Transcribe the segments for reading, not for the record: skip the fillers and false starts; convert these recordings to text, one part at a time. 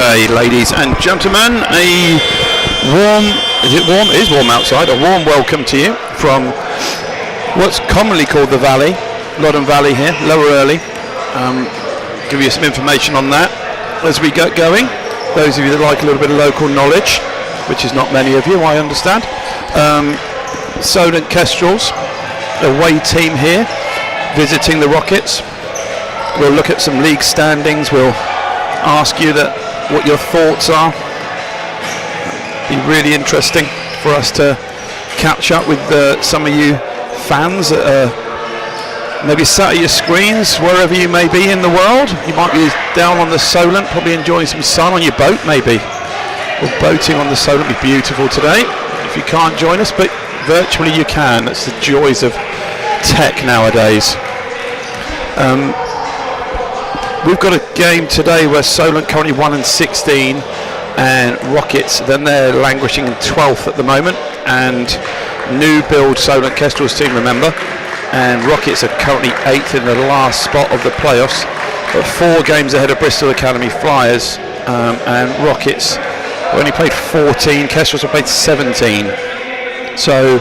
day, ladies and gentlemen. A warm, is it warm? It is warm outside. A warm welcome to you from what's commonly called the Valley, Loddon Valley here, Lower Early. Give you some information on that as we get going. Those of you that like a little bit of local knowledge, which is not many of you, I understand. Solent Kestrels, away team here, visiting the Rockets. We'll look at some league standings. We'll ask you what your thoughts are. It'll be really interesting for us to catch up with some of you fans that are maybe sat at your screens wherever you may be in the world. You might be down on the Solent, probably enjoying some sun on your boat maybe. Or boating on the Solent. It'll be beautiful today if you can't join us, but virtually you can. That's the joys of tech nowadays. We've got a game today where Solent currently 1-16 and Rockets, then they're languishing in 12th at the moment, and new build Solent Kestrels team, remember, and Rockets are currently 8th in the last spot of the playoffs, but 4 games ahead of Bristol Academy Flyers, and Rockets have only played 14, Kestrels have played 17. So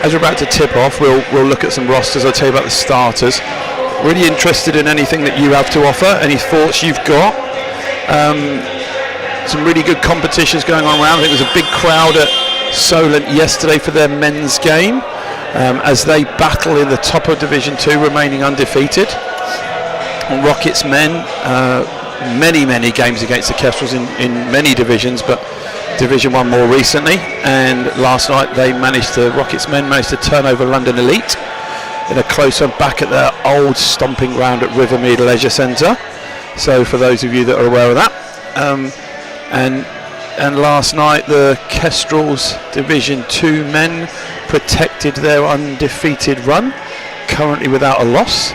as we're about to tip off, we'll look at some rosters. I'll tell you about the starters. Really interested in anything that you have to offer, any thoughts you've got. Some really good competitions going on around. I think there's a big crowd at Solent yesterday for their men's game as they battle in the top of Division 2, remaining undefeated. And Rockets men, many games against the Kestrels in many divisions, but Division 1 more recently. And last night Rockets men managed to turn over London Elite in a close one back at their old stomping ground at Rivermead Leisure Centre. So for those of you that are aware of that, and last night the Kestrels Division 2 men protected their undefeated run, currently without a loss,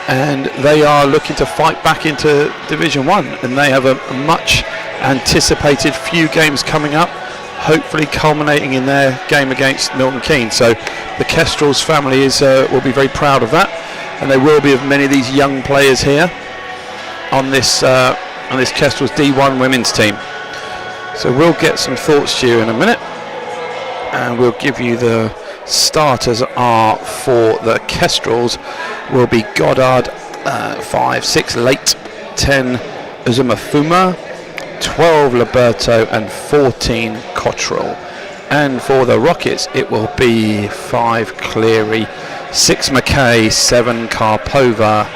and they are looking to fight back into Division 1, and they have a much anticipated few games coming up, hopefully culminating in their game against Milton Keynes. So the Kestrels family will be very proud of that, and they will be of many of these young players here on this Kestrels D1 women's team. So we'll get some thoughts to you in a minute, and we'll give you the starters are for the Kestrels will be Goddard 5, 6 Late, 10 Uzumafuma, 12 Liberto and 14 Cottrell. And for the Rockets it will be 5 Cleary, 6 McKay, 7 Karpova,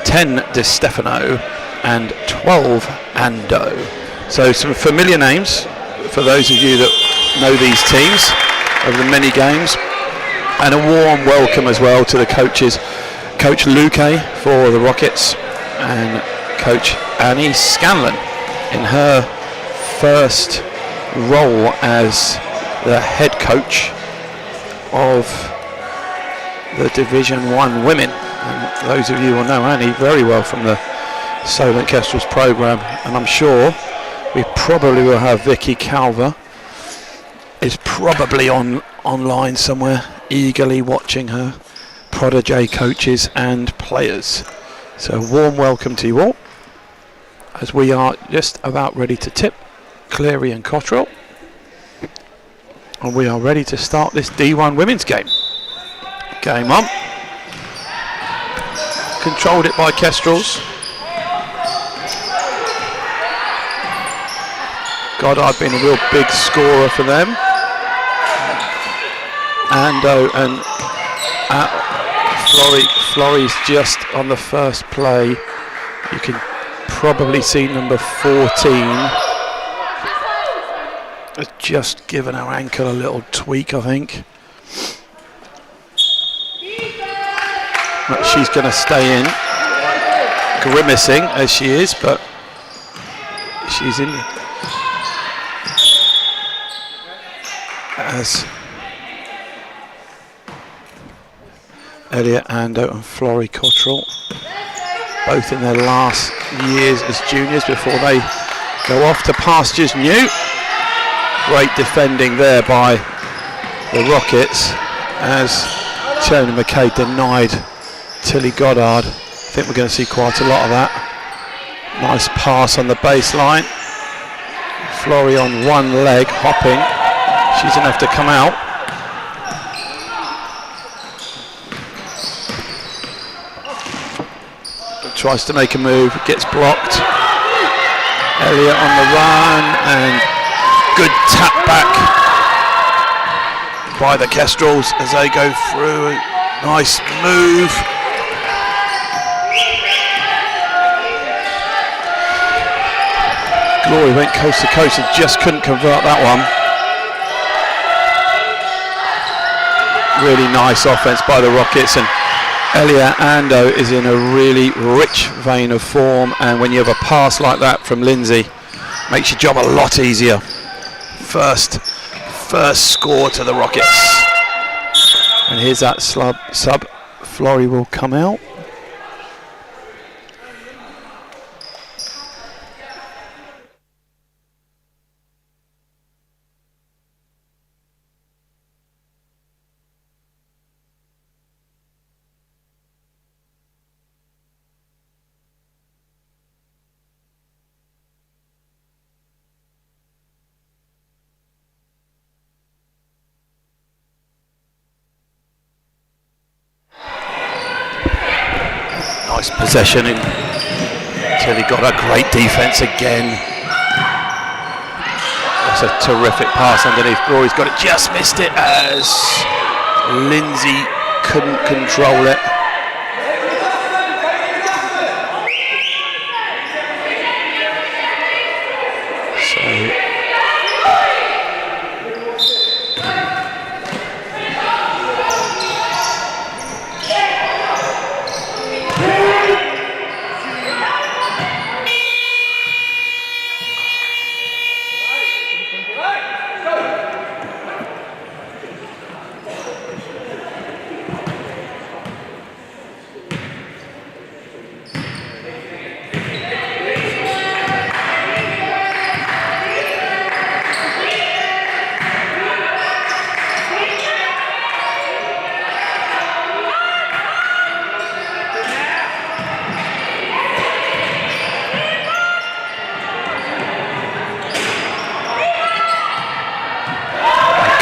10 Di Stefano and 12 Ando. So some familiar names for those of you that know these teams over the many games, and a warm welcome as well to the coaches, Coach Luque for the Rockets and Coach Annie Scanlon in her first role as the head coach of the Division 1 women. And those of you will know Annie very well from the Solent Kestrels programme, and I'm sure we probably will have Vicky Calver is probably online somewhere, eagerly watching her protege coaches and players. So warm welcome to you all, as we are just about ready to tip Cleary and Cottrell, and we are ready to start this D1 women's game. Game on. Controlled it by Kestrels. Goddard been a real big scorer for them. Ando and Florey's just on the first play. You can probably see number 14 has just given her ankle a little tweak, I think. But she's going to stay in, grimacing as she is, but she's in. As Elliot Ando and Florey Cottrell, both in their last years as juniors before they go off to pastures new. Great defending there by the Rockets as Tony McKay denied Tilly Goddard. I think we're going to see quite a lot of that. Nice pass on the baseline. Florrie on one leg, hopping. She's going to have to come out. Tries to make a move, gets blocked. Elliott on the run, and good tap back by the Kestrels as they go through. Nice move. Glory went coast to coast and just couldn't convert that one. Really nice offense by the Rockets, and Elia Ando is in a really rich vein of form, and when you have a pass like that from Lindsay, makes your job a lot easier. First score to the Rockets. And here's that sub. Florrie will come out. Nice possession until he got a great defense again. That's a terrific pass underneath. Glory's got it, just missed it as Lindsay couldn't control it.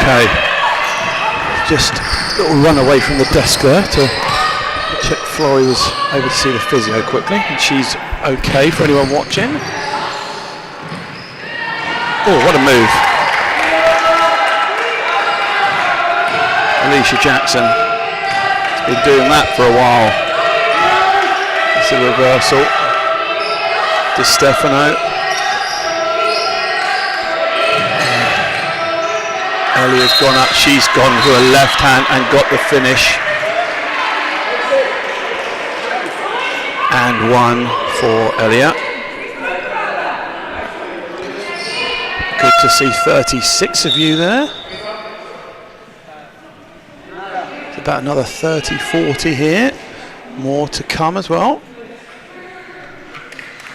Okay, just a little run away from the desk there to check Florrie was able to see the physio quickly, and she's okay for anyone watching. Oh, what a move. Alicia Jackson has been doing that for a while. It's a reversal. Di Stefano. Elliott's gone up, she's gone to her left hand and got the finish. And one for Elliott. Good to see 36 of you there. It's about another 30, 40 here. More to come as well.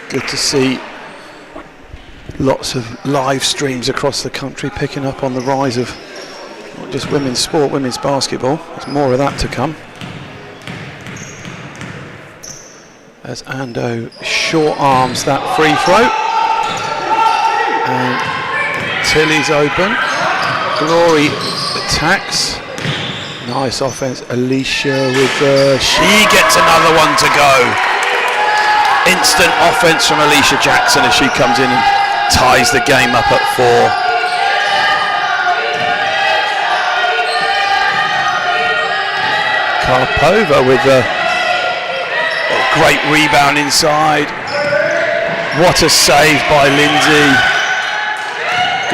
Good to see lots of live streams across the country picking up on the rise of not just women's sport, women's basketball. There's more of that to come. As Ando short arms that free throw. And Tilly's open. Glory attacks. Nice offense. Alicia with she gets another one to go. Instant offense from Alicia Jackson as she comes in and ties the game up at 4. Karpova with a great rebound inside. What a save by Lindsay.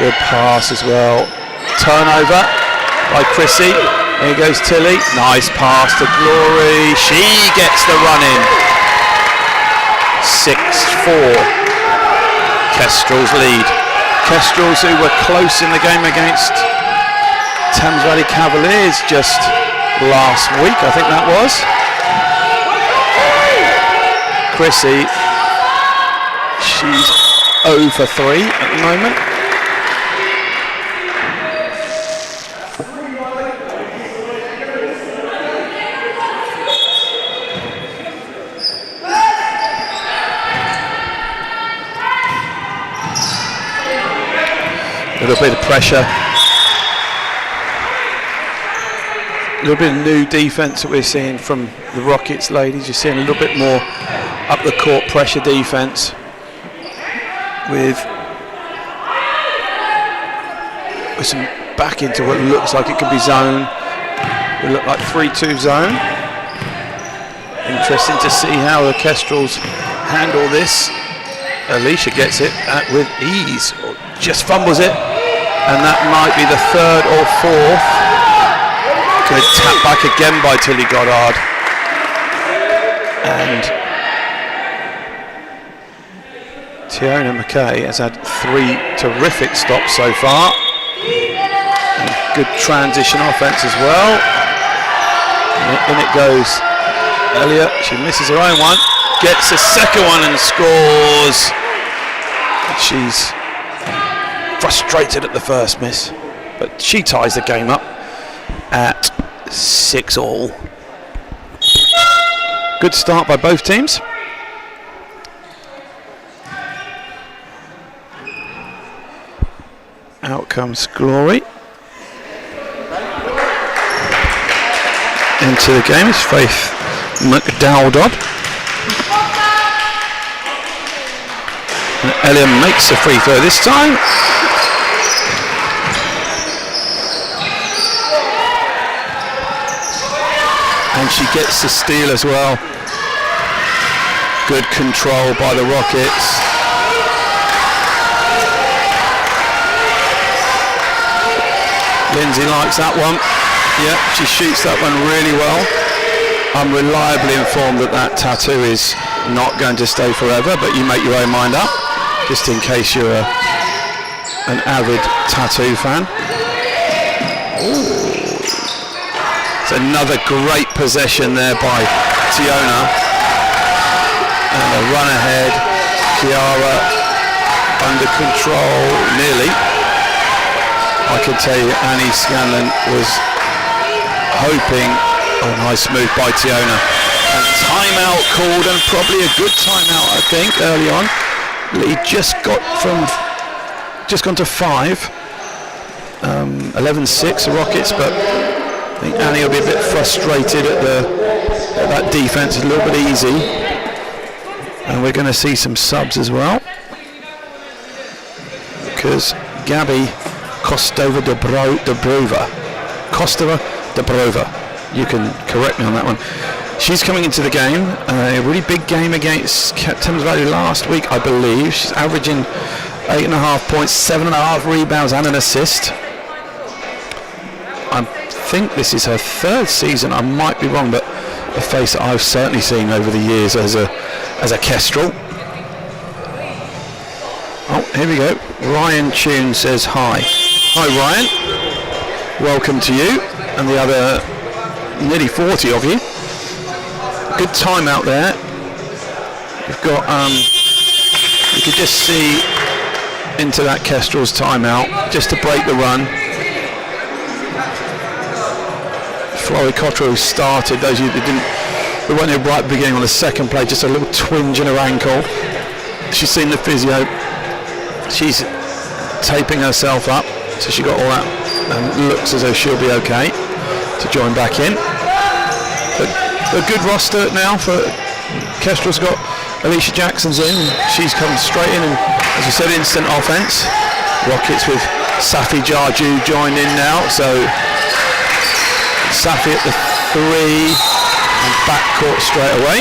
Good pass as well. Turnover by Chrissy. Here goes Tilly. Nice pass to Glory. She gets the run in. 6-4. Kestrels lead. Kestrels, who were close in the game against Thames Valley Cavaliers just last week, I think that was. Chrissy, she's 0 for 3 at the moment. little bit of pressure. A little bit of new defence that we're seeing from the Rockets ladies. You're seeing a little bit more up the court pressure defence with some back into what looks like it could be zone. It look like 3-2 zone. Interesting to see how the Kestrels handle this. Alicia gets it with ease, or just fumbles it, and that might be the third or fourth. Good tap back again by Tilly Goddard. And Tiona McKay has had 3 terrific stops so far. And good transition offense as well. And in it goes Elliot. She misses her own one. Gets a second one and scores. And she's frustrated at the first miss. But she ties the game up at 6-all. Good start by both teams. Out comes Glory. Into the game is Faith McDowd. And Elliot makes the free throw this time. And she gets the steal as well. Good control by the Rockets. Lindsay likes that one. Yeah, she shoots that one really well. I'm reliably informed that that tattoo is not going to stay forever, but you make your own mind up, just in case you're an avid tattoo fan. Ooh. It's another great possession there by Tiona. And a run ahead. Kiara under control, nearly. I can tell you Annie Scanlon was hoping, oh nice move by Tiona. And timeout called, and probably a good timeout I think early on. Lead just gone to 5. 11-6 the Rockets, but I think Annie will be a bit frustrated at that defence. It's a little bit easy. And we're going to see some subs as well. Because Gabby Kostova-Dobrova, you can correct me on that one. She's coming into the game. A really big game against Thames Valley last week, I believe. She's averaging 8.5 points, 7.5 rebounds and an assist. I think this is her 3rd season. I might be wrong, but a face that I've certainly seen over the years as a Kestrel. Oh, here we go. Ryan Tune says hi. Hi Ryan. Welcome to you and the other nearly 40 of you. Good timeout there. You've got you could just see into that Kestrels timeout just to break the run. Florrie Cottrell started, those of you that we weren't here right at the beginning on the second play, just a little twinge in her ankle. She's seen the physio. She's taping herself up, so she got all that and looks as though she'll be okay to join back in. But a good roster now for Kestrel's got Alicia Jackson's in, and she's come straight in and, as you said, instant offense. Rockets with Safi Jarju joined in now, so Safi at the 3 and backcourt straight away.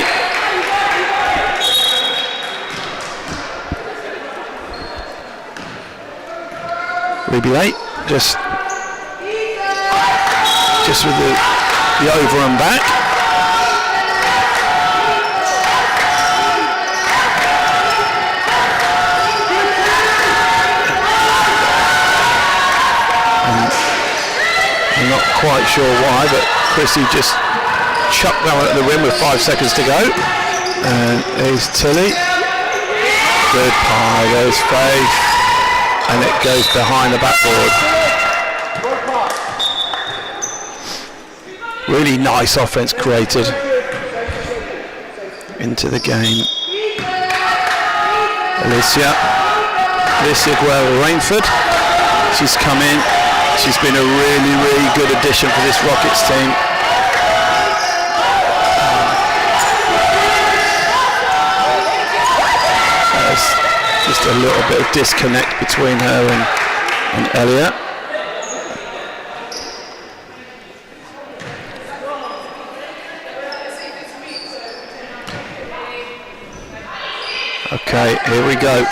Ruby 8 just with the over and back. I'm not quite sure why, but Chrissy just chucked that one at the rim with 5 seconds to go. And there's Tilly. Good pie, there's Faith. And it goes behind the backboard. Really nice offense created into the game. Alicia Guerra-Rainford She's come in. She's been a really, really good addition for this Rockets team. There's just a little bit of disconnect between her and Elliot. Okay, here we go.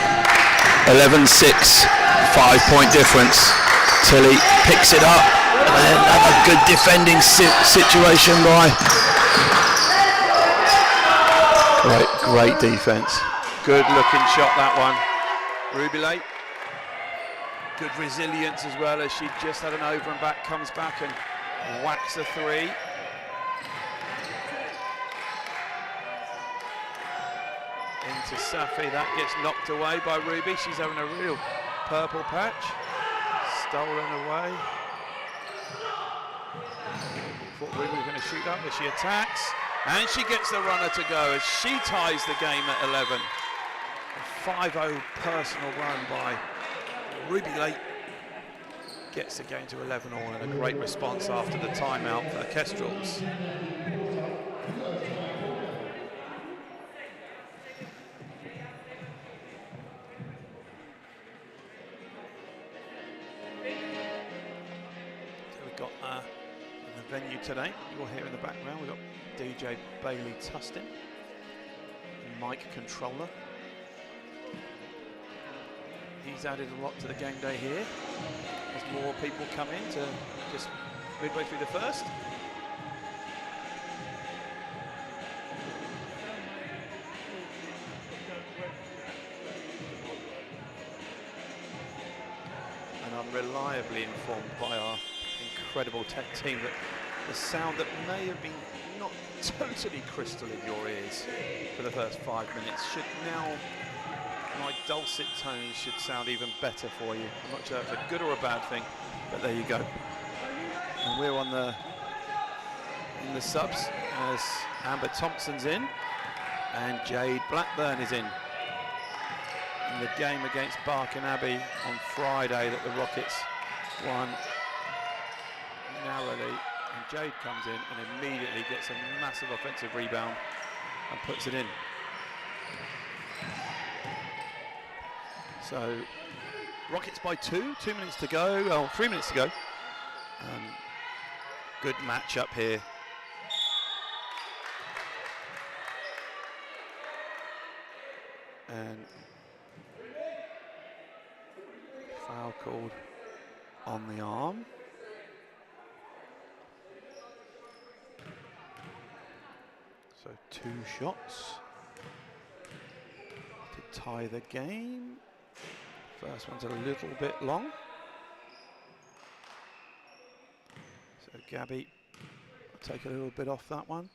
11-6, 5-point difference. Tilly picks it up. And another good defending situation by. Great defense. Good looking shot, that one. Ruby Lake. Good resilience as well, as she just had an over and back, comes back and whacks a three. Into Safi, that gets knocked away by Ruby. She's having a real purple patch. Stolen away. Thought Ruby was going to shoot up, but she attacks. And she gets the runner to go as she ties the game at 11. A 5-0 personal run by Ruby Lake gets the game to 11 all, and a great response after the timeout for the Kestrels. Venue today, you'll hear in the background, we've got DJ Bailey Tustin, mic controller. He's added a lot to the game day here as more people come in to just midway through the first. And I'm reliably informed by our incredible tech team that the sound that may have been not totally crystal in your ears for the first 5 minutes should now, my dulcet tones should sound even better for you. I'm not sure if it's a good or a bad thing, but there you go. And we're on in the subs as Amber Thompson's in and Jade Blackburn is in the game against Barking Abbey on Friday that the Rockets won narrowly, and Jade comes in and immediately gets a massive offensive rebound and puts it in. So Rockets by 2 minutes to go, oh, 3 minutes to go. Good matchup here. And foul called on the arm. So 2 shots to tie the game. First one's a little bit long. So Gabby will take a little bit off that one.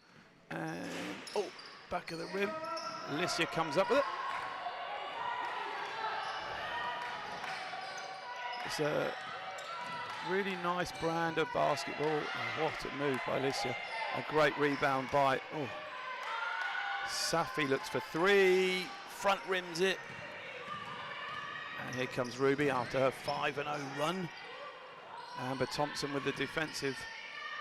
And, oh, back of the rim. Alicia comes up with it. It's a really nice brand of basketball. Oh, what a move by Alicia. A great rebound by, oh, Safi looks for 3, front rims it. And here comes Ruby after her 5-0 run. Amber Thompson with the defensive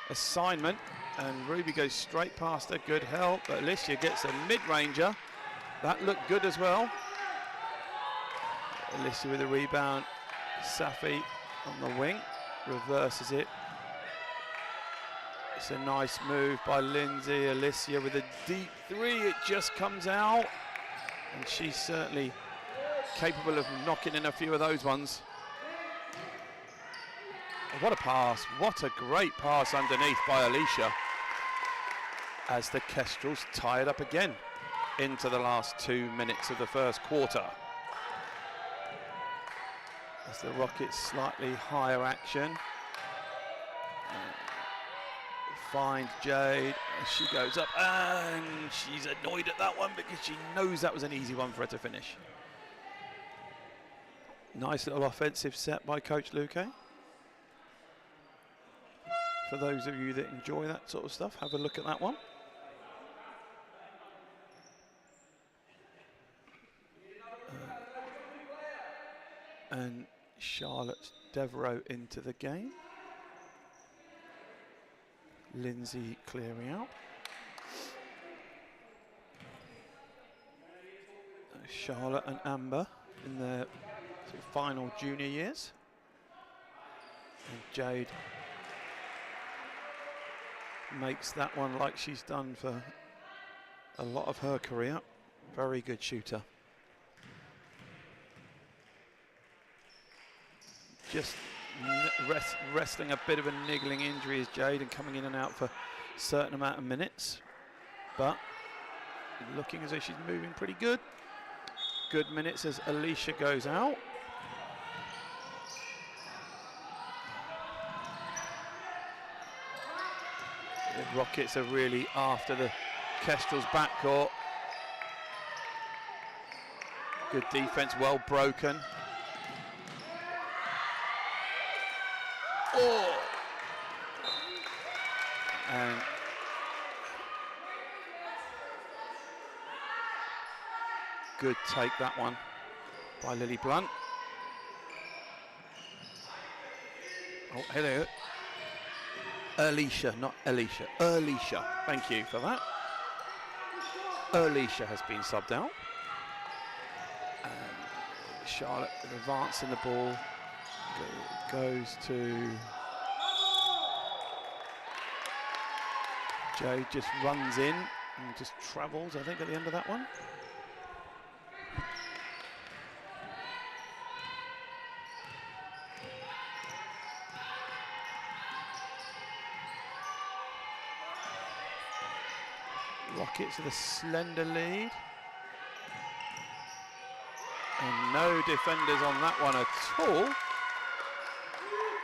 assignment. And Ruby goes straight past her, good help. But Alicia gets a mid-ranger. That looked good as well. Alicia with a rebound. Safi on the wing, reverses it. It's a nice move by Lindsay. Alicia with a deep 3, it just comes out. And she's certainly capable of knocking in a few of those ones. What a pass, what a great pass underneath by Alicia. As the Kestrels tie it up again into the last 2 minutes of the first quarter. As the Rockets slightly higher action. Find Jade, she goes up and she's annoyed at that one because she knows that was an easy one for her to finish. Nice little offensive set by Coach Luque. For those of you that enjoy that sort of stuff, have a look at that one. And Charlotte Devereaux into the game. Lindsay clearing out. Charlotte and Amber in their final junior years. And Jade makes that one like she's done for a lot of her career. Very good shooter. Just wrestling a bit of a niggling injury is Jade, and coming in and out for a certain amount of minutes. But looking as though she's moving pretty good. Good minutes as Alicia goes out. The Rockets are really after the Kestrels backcourt. Good defense, well broken. Oh! And good take, that one by Lily Blunt. Oh, hello. Alicia, not Alicia. Alicia, thank you for that. Alicia has been subbed out. Charlotte advancing the ball. Goes to Jade, just runs in and just travels, I think, at the end of that one. Rockets with a slender lead. And no defenders on that one at all,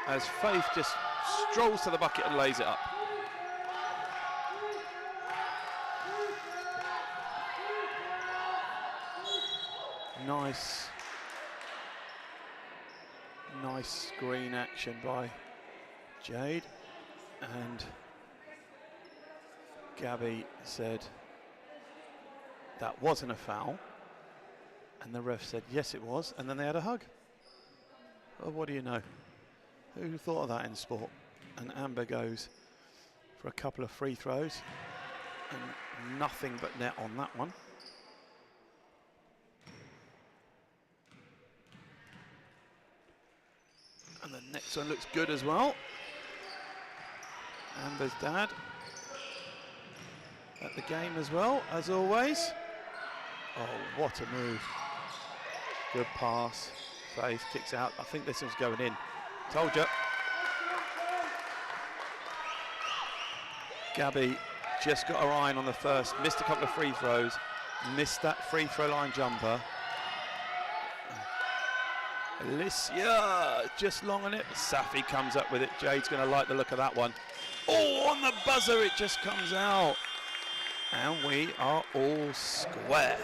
as Faith just strolls to the bucket and lays it up. Nice screen action by Jade, and Gabby said that wasn't a foul, and the ref said yes it was, and then they had a hug. Oh, what do you know? Who thought of that in sport? And Amber goes for a couple of free throws, and nothing but net on that one. And the next one looks good as well. Amber's dad at the game as well, as always. Oh, what a move. Good pass. Faith kicks out. I think this one's going in. Told you. Gabby just got her eye on the first, missed a couple of free throws, missed that free throw line jumper. Alicia just long on it. Safi comes up with it. Jade's going to like the look of that one. Oh, on the buzzer it just comes out. And we are all square.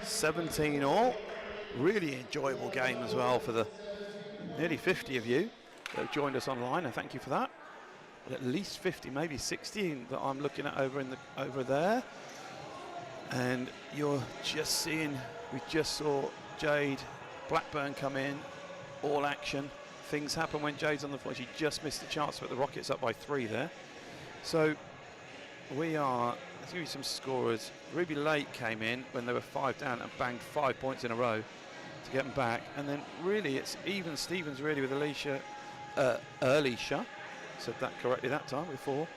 17 all. Really enjoyable game as well for the nearly 50 of you that have joined us online, and thank you for that. But at least 50, maybe 60 that I'm looking at over there. And you're just seeing, we just saw Jade Blackburn come in, all action. Things happen when Jade's on the floor. She just missed the chance to put the Rockets up by 3 there. So we are, let's give you some scorers. Ruby Lake came in when they were 5 down and banged 5 points in a row to get them back. And then really it's even Stevens really with Alicia, said that correctly that time before.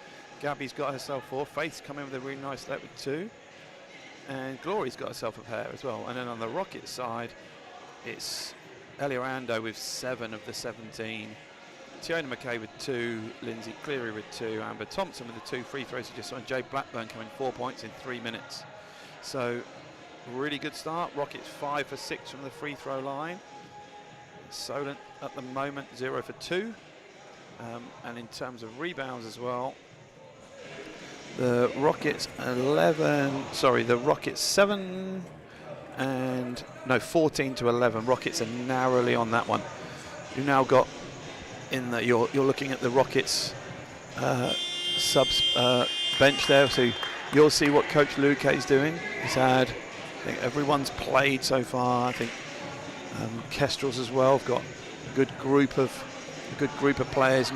Gabby's got herself 4. Faith's come in with a really nice let with 2. And Glory's got herself a pair as well. And then on the Rockets side, it's Ellie Orlando with 7 of the 17. Tiona McKay with 2, Lindsay Cleary with 2, Amber Thompson with the 2 free throws you just saw, and Jade Blackburn coming 4 points in 3 minutes. So really good start. Rockets 5 for 6 from the free throw line. Solent at the moment 0 for 2. And in terms of rebounds as well, the Rockets 7 and no 14 to 11. Rockets are narrowly on that one. You've now got in that you're looking at the Rockets subs bench there, so you'll see what Coach Luque is doing. He's had, I think everyone's played so far. I think Kestrels as well have got a good group of a good group of players.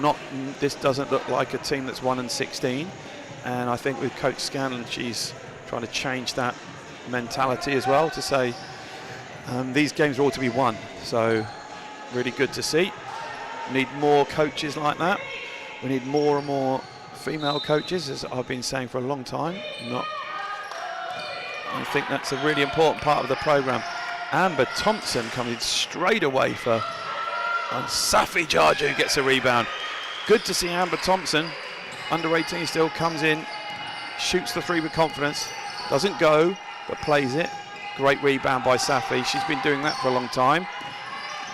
This doesn't look like a team that's 1-16, and I think with Coach Scanlon, she's trying to change that mentality as well to say these games are all to be won. So really good to see. We need more coaches like that. We need more and more female coaches, as I've been saying for a long time. I think that's a really important part of the programme. Amber Thompson coming straight away for Safi Jarju gets a rebound. Good to see Amber Thompson, under 18 still, comes in, shoots the three with confidence, doesn't go, but plays it. Great rebound by Safi. She's been doing that for a long time.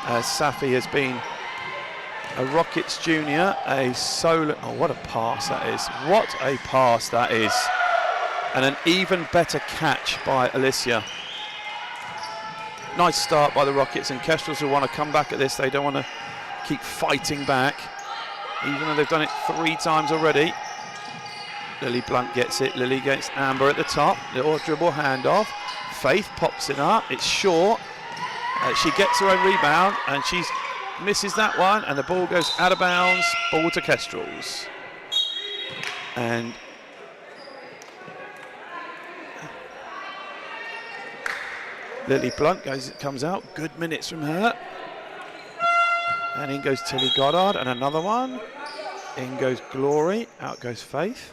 Safi has been a Rockets junior, a Solent. Oh, what a pass that is. What a pass that is. And an even better catch by Alicia. Nice start by the Rockets, and Kestrels will want to come back at this. They don't want to keep fighting back, even though they've done it 3 times already. Lily Blunt gets it. Lily gets Amber at the top. Little dribble handoff. Faith pops it up. It's short. She gets her own rebound, and she misses that one, and the ball goes out of bounds. Ball to Kestrels. And Lily Blunt comes out. Good minutes from her. And in goes Tilly Goddard, and another one. In goes Glory. Out goes Faith.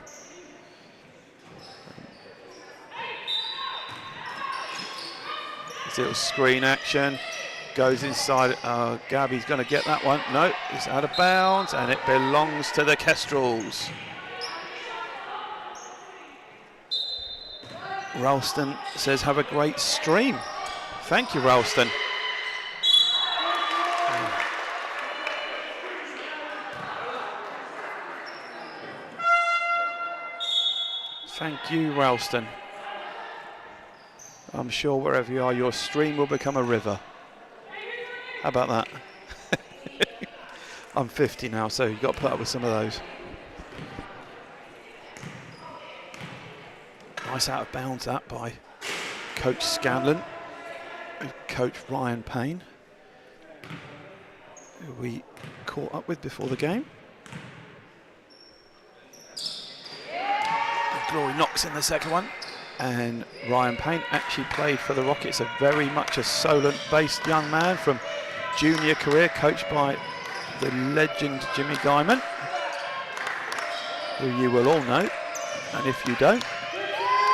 Little screen action. Goes inside. Gabby's going to get that one. No, it's out of bounds, and it belongs to the Kestrels. Ralston says, have a great stream. Thank you, Ralston. Thank you, Ralston. I'm sure wherever you are, your stream will become a river. How about that? I'm 50 now, so you've got to put up with some of those. Nice out of bounds that by Coach Scanlon, Coach Ryan Payne, who we caught up with before the game. And Glory knocks in the second one. And Ryan Payne actually played for the Rockets, a very much a Solent-based young man from junior career, coached by the legend Jimmy Guyman, who you will all know. And if you don't,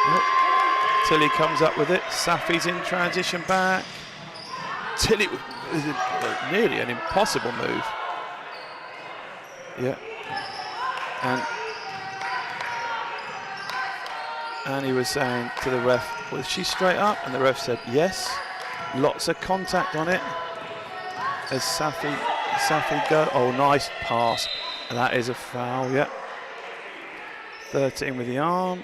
well, Tilly comes up with it. Safi's in transition back. Tilly is nearly an impossible move. Yeah. And he was saying to the ref, was she straight up? And the ref said, yes. Lots of contact on it. As Safi go, oh, nice pass. And that is a foul, yeah. 13 with the arm.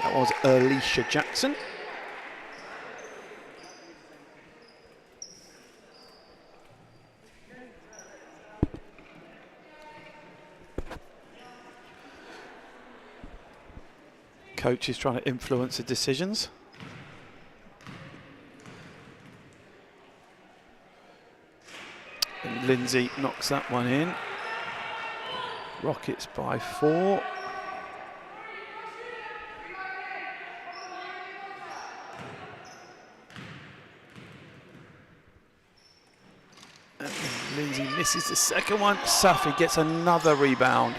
That was Alicia Jackson. Coach is trying to influence the decisions. And Lindsay knocks that one in. Rockets by 4. And Lindsay misses the second one. Safi gets another rebound.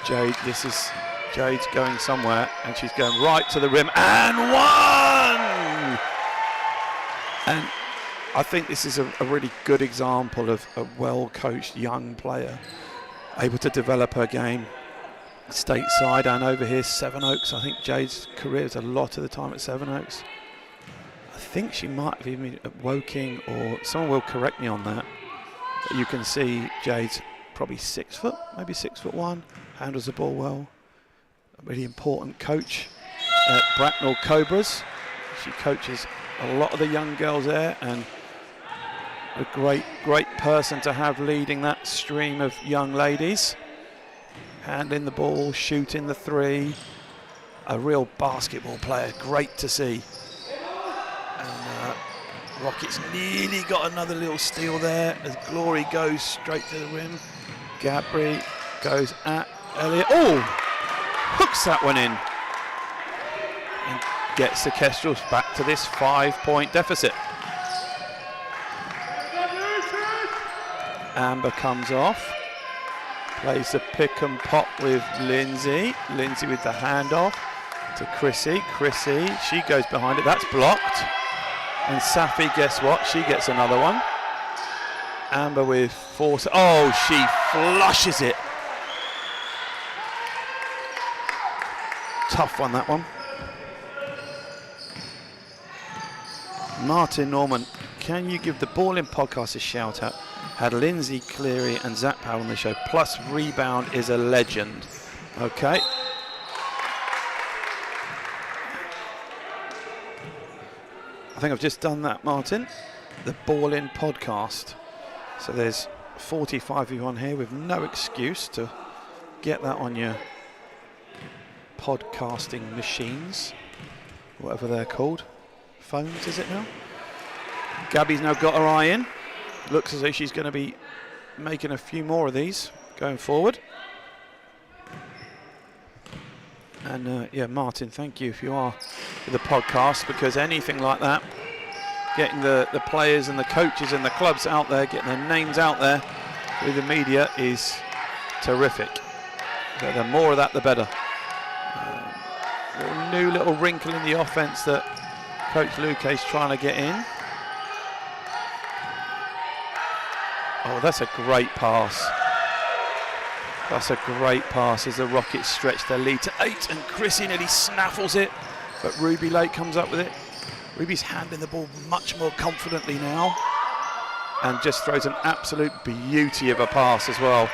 Jade's going somewhere, and she's going right to the rim, and one! And I think this is a really good example of a well-coached young player, able to develop her game stateside and over here, Sevenoaks. I think Jade's career is a lot of the time at Sevenoaks. I think she might have even been at Woking, or someone will correct me on that. But you can see Jade's probably 6 foot, maybe 6'1", handles the ball well. A really important coach at Bracknell Cobras. She coaches a lot of the young girls there, and a great person to have leading that stream of young ladies. Handling the ball, shooting the 3. A real basketball player, great to see. And Rockets nearly got another little steal there as Glory goes straight to the rim. Gabri goes at Elliott. Oh! Hooks that one in. And gets the Kestrels back to this 5-point deficit. Amber comes off. Plays the pick and pop with Lindsay. Lindsay with the handoff to Chrissy. Chrissy, she goes behind it. That's blocked. And Safi, guess what? She gets another one. Amber with force. Oh, she flushes it. Tough one, that one. Martin Norman, can you give the Ball In podcast a shout out? Had Lindsay Cleary and Zach Powell on the show. Plus rebound is a legend. Okay. I think I've just done that, Martin. The Ball In podcast. So there's 45 of you on here with no excuse to get that on your podcasting machines, whatever they're called. Phones, is it now? Gabby's now got her eye in. Looks as though she's going to be making a few more of these going forward. And yeah, Martin, thank you if you are with the podcast, because anything like that, getting the players and the coaches and the clubs out there, getting their names out there through the media is terrific. But the more of that, the better. A new little wrinkle in the offense that Coach Luque is trying to get in. Oh, that's a great pass. That's a great pass as the Rockets stretch their lead to 8, and Chrissy nearly snaffles it, but Ruby Lake comes up with it. Ruby's handling the ball much more confidently now, and just throws an absolute beauty of a pass as well.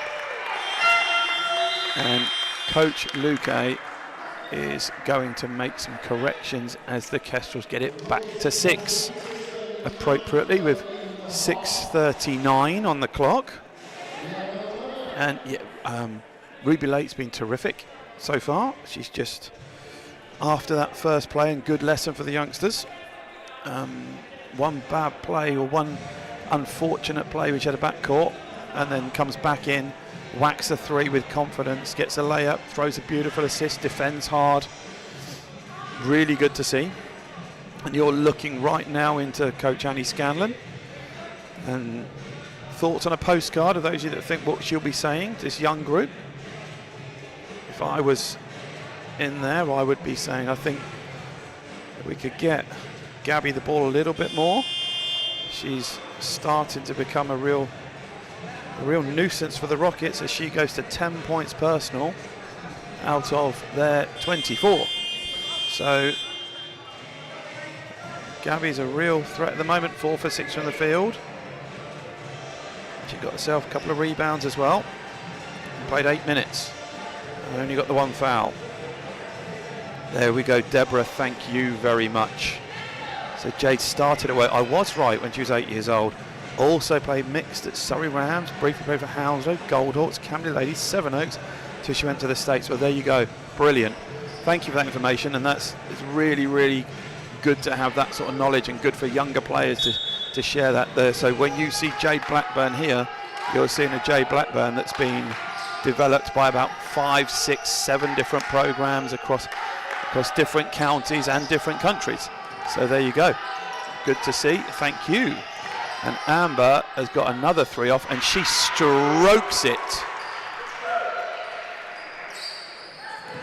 And Coach Luque is going to make some corrections as the Kestrels get it back to 6 appropriately with 6:39 on the clock. And yeah, Ruby Lake's been terrific so far. She's just, after that first play, and good lesson for the youngsters. One bad play or one unfortunate play which had a backcourt, and then comes back in, whacks a 3 with confidence, gets a layup, throws a beautiful assist, defends hard. Really good to see. And you're looking right now into Coach Annie Scanlon. And thoughts on a postcard of those of you that think what she'll be saying to this young group? If I was in there, I would be saying, I think that we could get Gabby the ball a little bit more. She's starting to become a real nuisance for the Rockets as she goes to 10 points personal out of their 24. So Gabby's a real threat at the moment, 4 for 6 from the field. She got herself a couple of rebounds as well. Played 8 minutes. And only got the 1 foul. There we go, Deborah, thank you very much. So Jade started away. I was right when she was 8 years old. Also played mixed at Surrey Rams, briefly played for Hounslow, Goldhawks, Camden Ladies, Sevenoaks, till she went to the States. Well, there you go. Brilliant. Thank you for that information, and it's really, really good to have that sort of knowledge, and good for younger players to share that there. So when you see Jade Blackburn here, you're seeing a Jade Blackburn that's been developed by about 5, 6, 7 different programs across different counties and different countries. So there you go. Good to see. Thank you. And Amber has got another 3 off, and she strokes it.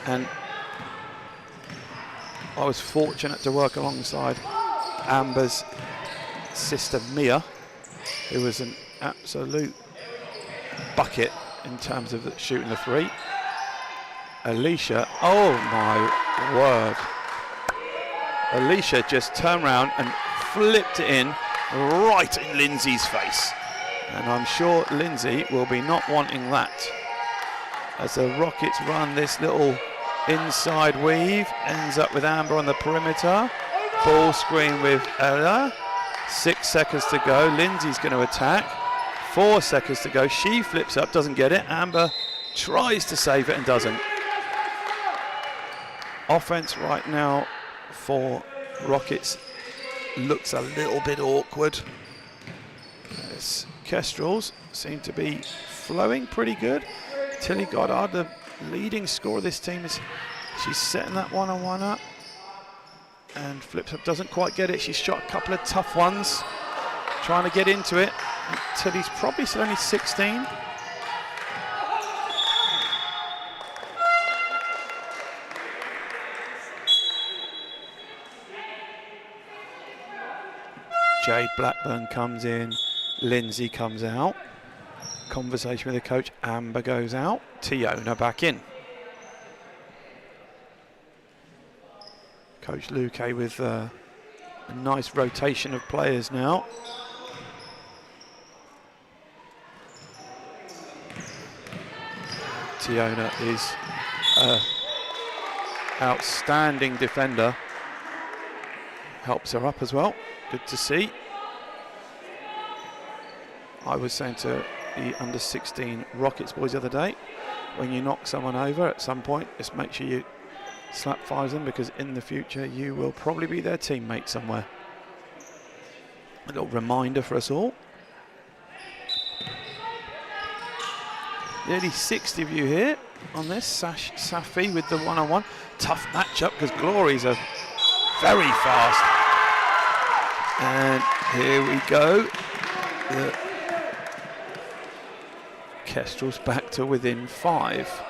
And I was fortunate to work alongside Amber's sister Mia, who was an absolute bucket in terms of shooting the 3. Alicia, oh my word. Alicia just turned around and flipped it in right in Lindsay's face. And I'm sure Lindsay will be not wanting that. As the Rockets run this little inside weave, ends up with Amber on the perimeter. Ball screen with Ella. 6 seconds to go. Lindsay's going to attack. 4 seconds to go. She flips up, doesn't get it. Amber tries to save it and doesn't. Offense right now for Rockets looks a little bit awkward. As Kestrels seem to be flowing pretty good. Tilly Goddard, the leading scorer of this team, she's setting that one-on-one up. And flips up, doesn't quite get it. She's shot a couple of tough ones, trying to get into it. And Tilly's probably still only 16. Jade Blackburn comes in, Lindsay comes out. Conversation with the coach, Amber goes out, Tiona back in. Coach Luque with a nice rotation of players now. Tiona is an outstanding defender. Helps her up as well. Good to see. I was saying to the under 16 Rockets boys the other day, when you knock someone over at some point, just make sure you slap fives them, because in the future you will probably be their teammate somewhere. A little reminder for us all. Nearly 60 of you here on this. Safi with the one-on-one. Tough matchup because Glory's are very fast. And here we go. The Kestrels back to within 5.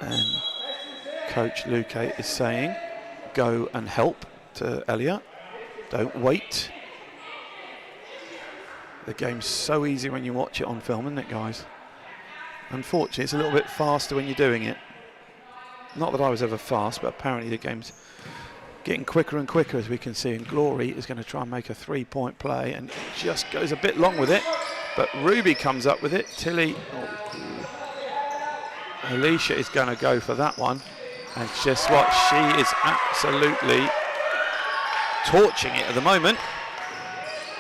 And Coach Luque is saying, go and help to Elia. Don't wait. The game's so easy when you watch it on film, isn't it, guys? Unfortunately, it's a little bit faster when you're doing it. Not that I was ever fast, but apparently the game's getting quicker and quicker, as we can see. And Glory is going to try and make a 3-point play and just goes a bit long with it. But Ruby comes up with it. Tilly, Alicia is going to go for that one. And just what, she is absolutely torching it at the moment.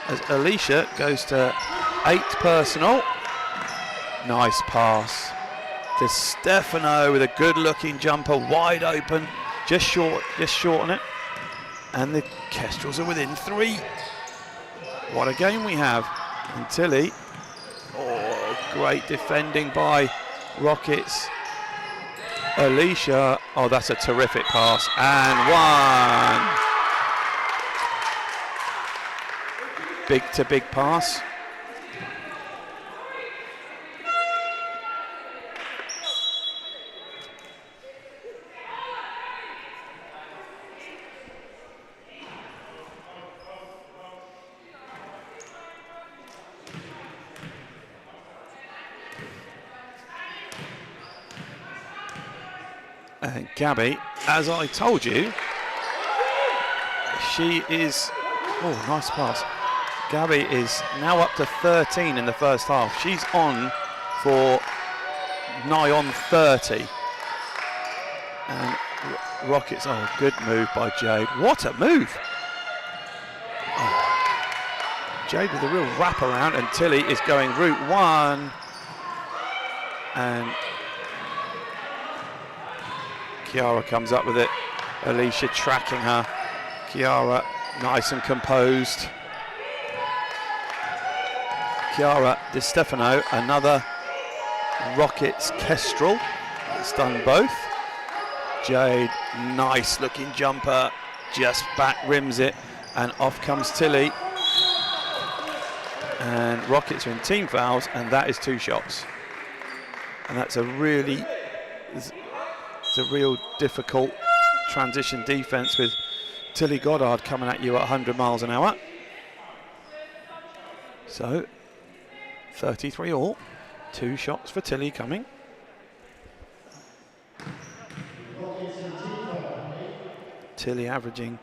As Alicia goes to 8 personal. Nice pass to Stefano with a good looking jumper, wide open, just short on it. And the Kestrels are within 3. What a game we have. And Tilly, oh, great defending by Rockets. Alicia, oh, that's a terrific pass, and one. Big to big pass. And Gabby, as I told you, she is, oh, nice pass. Gabby is now up to 13 in the first half. She's on for nigh on 30. And Rockets, oh, good move by Jade. What a move! Oh. Jade with a real wraparound, and Tilly is going route 1. And Kiara comes up with it. Alicia tracking her. Kiara nice and composed. Chiara Di Stefano, another Rockets Kestrel. It's done both. Jade, nice looking jumper, just back rims it, and off comes Tilly. And Rockets are in team fouls, and that is 2 shots. And that's a really, it's a real difficult transition defense with Tilly Goddard coming at you at 100 miles an hour. So 33 all, 2 shots for Tilly coming. Tilly averaging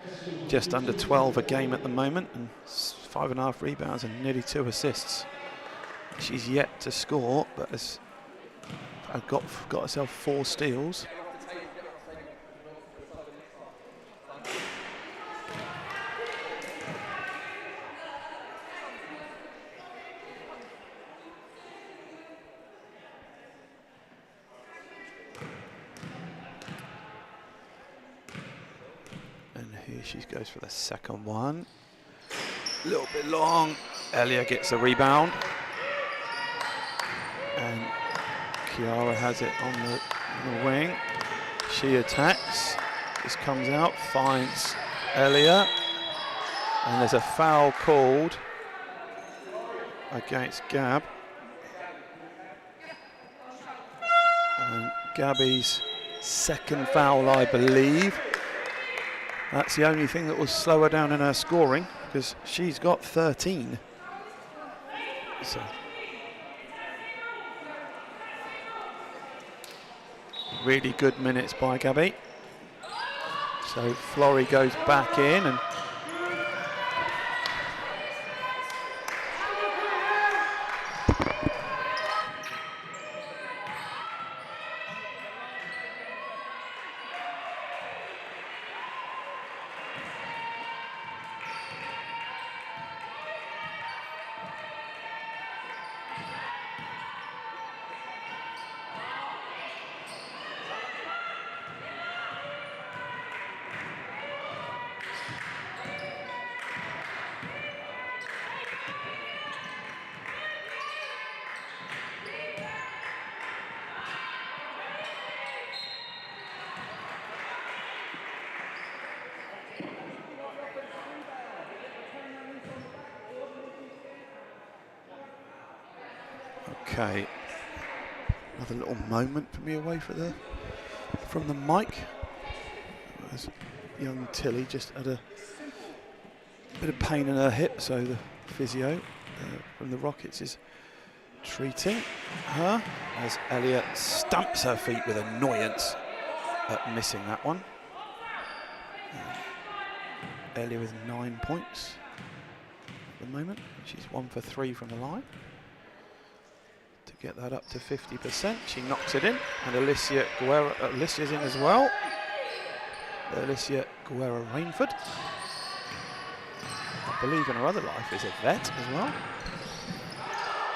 just under 12 a game at the moment, and 5.5 rebounds and nearly 2 assists. She's yet to score, but has got herself 4 steals. Here she goes for the second one. A little bit long. Elia gets a rebound. And Chiara has it on the wing. She attacks. This comes out, finds Elia. And there's a foul called against Gab. And Gabby's second foul, I believe. That's the only thing that will slow her down in her scoring, because she's got 13. So really good minutes by Gabby. So Florrie goes back in and okay, another little moment for me away from the mic. As young Tilly just had a bit of pain in her hip, so the physio from the Rockets is treating her as Elliot stamps her feet with annoyance at missing that one. Elliot with 9 points at the moment. She's 1 for 3 from the line. Get that up to 50%. She knocks it in, and Alicia's in as well. Alicia Guerra-Rainford, I believe in her other life, is a vet as well.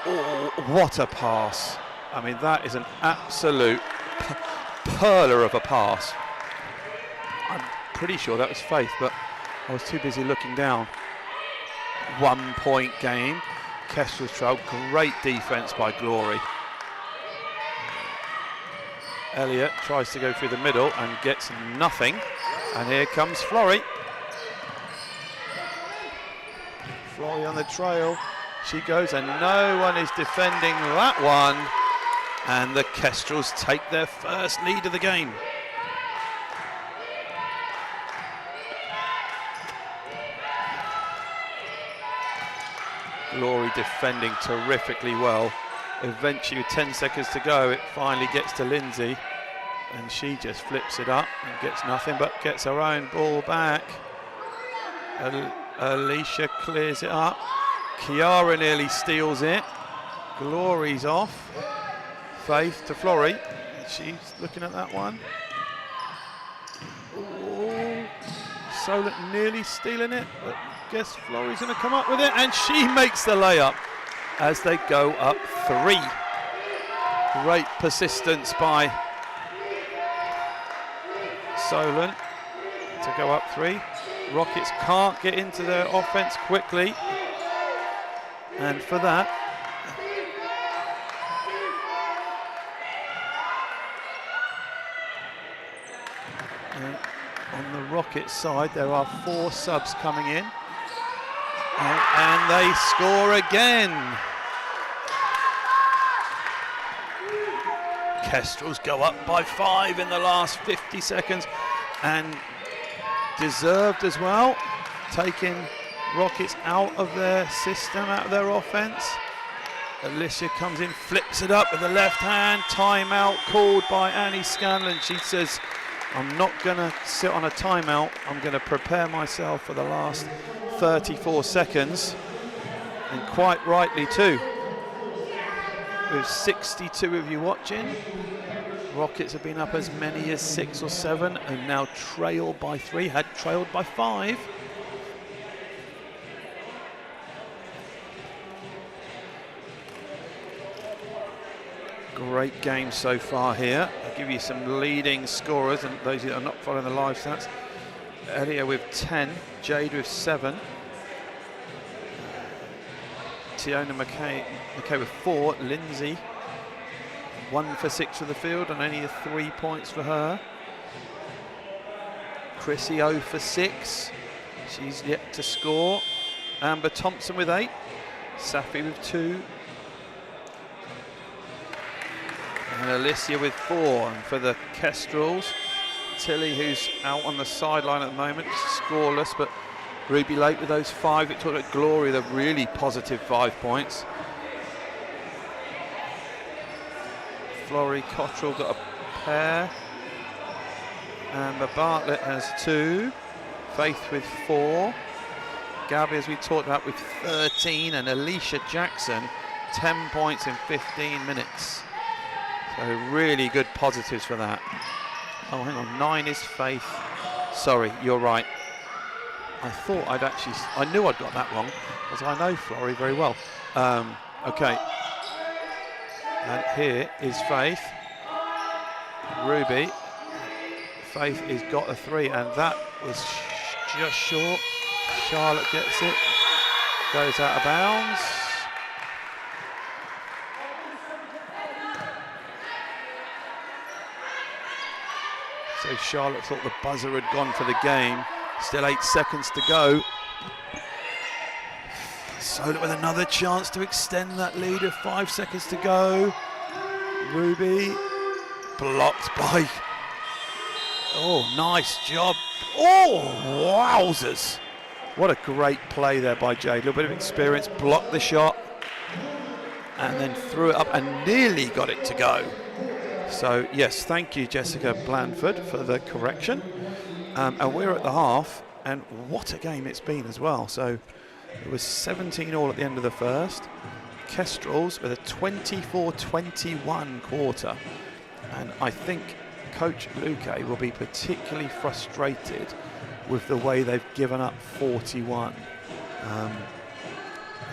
Oh, what a pass. I mean, that is an absolute perler of a pass. I'm pretty sure that was Faith, but I was too busy looking down. 1 point game. Kestrels trail, great defense by Glory. Elliot tries to go through the middle and gets nothing. And here comes Florrie. Florrie on the trail. She goes and no one is defending that one. And the Kestrels take their first lead of the game. Glory defending terrifically well. Eventually, with 10 seconds to go, it finally gets to Lindsay, and she just flips it up and gets nothing, but gets her own ball back. Alicia clears it up. Chiara nearly steals it. Glory's off. Faith to Florrie. She's looking at that one. Oh, Solent nearly stealing it, but guess Florrie's going to come up with it, and she makes the layup as they go up 3. Great persistence by Solent to go up 3. Rockets can't get into their offense quickly, and for that, on the Rockets side, there are 4 subs coming in. And they score again. Kestrels go up by 5 in the last 50 seconds, and deserved as well, taking Rockets out of their system, out of their offense. Alicia comes in, flips it up with the left hand. Timeout called by Annie Scanlon. She says, I'm not going to sit on a timeout. I'm going to prepare myself for the last 34 seconds, and quite rightly too. With 62 of you watching, Rockets have been up as many as 6 or 7 and now trail by 3, had trailed by 5. Great game so far here. I'll give you some leading scorers, and those that are not following the live stats. Elia with 10, Jade with 7, Tiona McKay with 4, Lindsay 1 for 6 for the field and only 3 points for her. Chrissy 0 for 6, she's yet to score. Amber Thompson with 8, Safi with 2, and Alicia with 4. And for the Kestrels, Tilly, who's out on the sideline at the moment, scoreless, but Ruby Lake with those 5. Victoria Glory, the really positive 5 points. Florrie Cottrell got a pair. Amber Bartlett has 2. Faith with 4. Gabby, as we talked about, with 13. And Alicia Jackson, 10 points in 15 minutes. So really good positives for that. Oh, hang on, 9 is Faith. Sorry, you're right. I thought I knew I'd got that wrong, because I know Florrie very well. Okay. And here is Faith. Ruby. Faith has got a 3, and that was just short. Charlotte gets it. Goes out of bounds. So Charlotte thought the buzzer had gone for the game. Still 8 seconds to go. Solent with another chance to extend that lead with 5 seconds to go. Ruby blocked by... Oh, nice job. Oh, wowzers. What a great play there by Jade. A little bit of experience, blocked the shot, and then threw it up and nearly got it to go. So, yes, thank you, Jessica Blandford, for the correction. And we're at the half, and what a game it's been as well. So it was 17 all at the end of the first. Kestrels with a 24-21 quarter. And I think Coach Luque will be particularly frustrated with the way they've given up 41.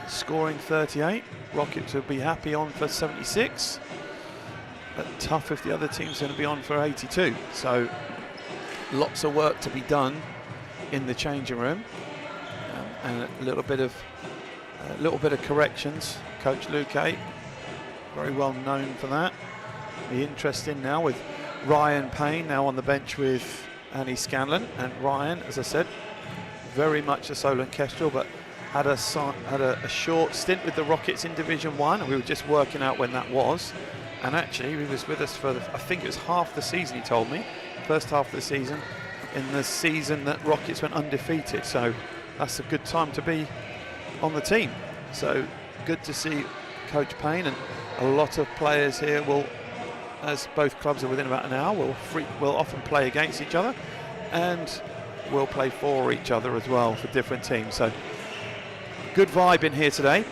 Scoring 38, Rockets will be happy on for 76. But tough if the other team's going to be on for 82. So lots of work to be done in the changing room, and a little bit of corrections. Coach Luque, very well known for that. Be interesting now with Ryan Payne now on the bench with Annie Scanlon, and Ryan, as I said, very much a Solent Kestrel, but had a short stint with the Rockets in Division 1, and we were just working out when that was. And actually, he was with us for, I think it was half the season, he told me. First half of the season, in the season that Rockets went undefeated. So that's a good time to be on the team. So good to see Coach Payne, and a lot of players here will, as both clubs are within about an hour, will often play against each other, and will play for each other as well for different teams. So good vibe in here today.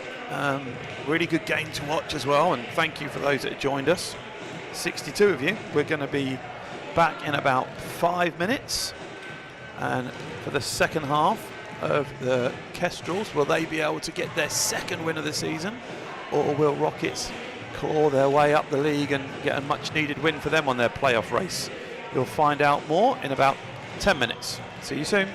Really good game to watch as well, and thank you for those that joined us. 62 of you. We're going to be back in about 5 minutes, and for the second half of the Kestrels, will they be able to get their second win of the season, or will Rockets claw their way up the league and get a much needed win for them on their playoff race? You'll find out more in about 10 minutes. See you soon.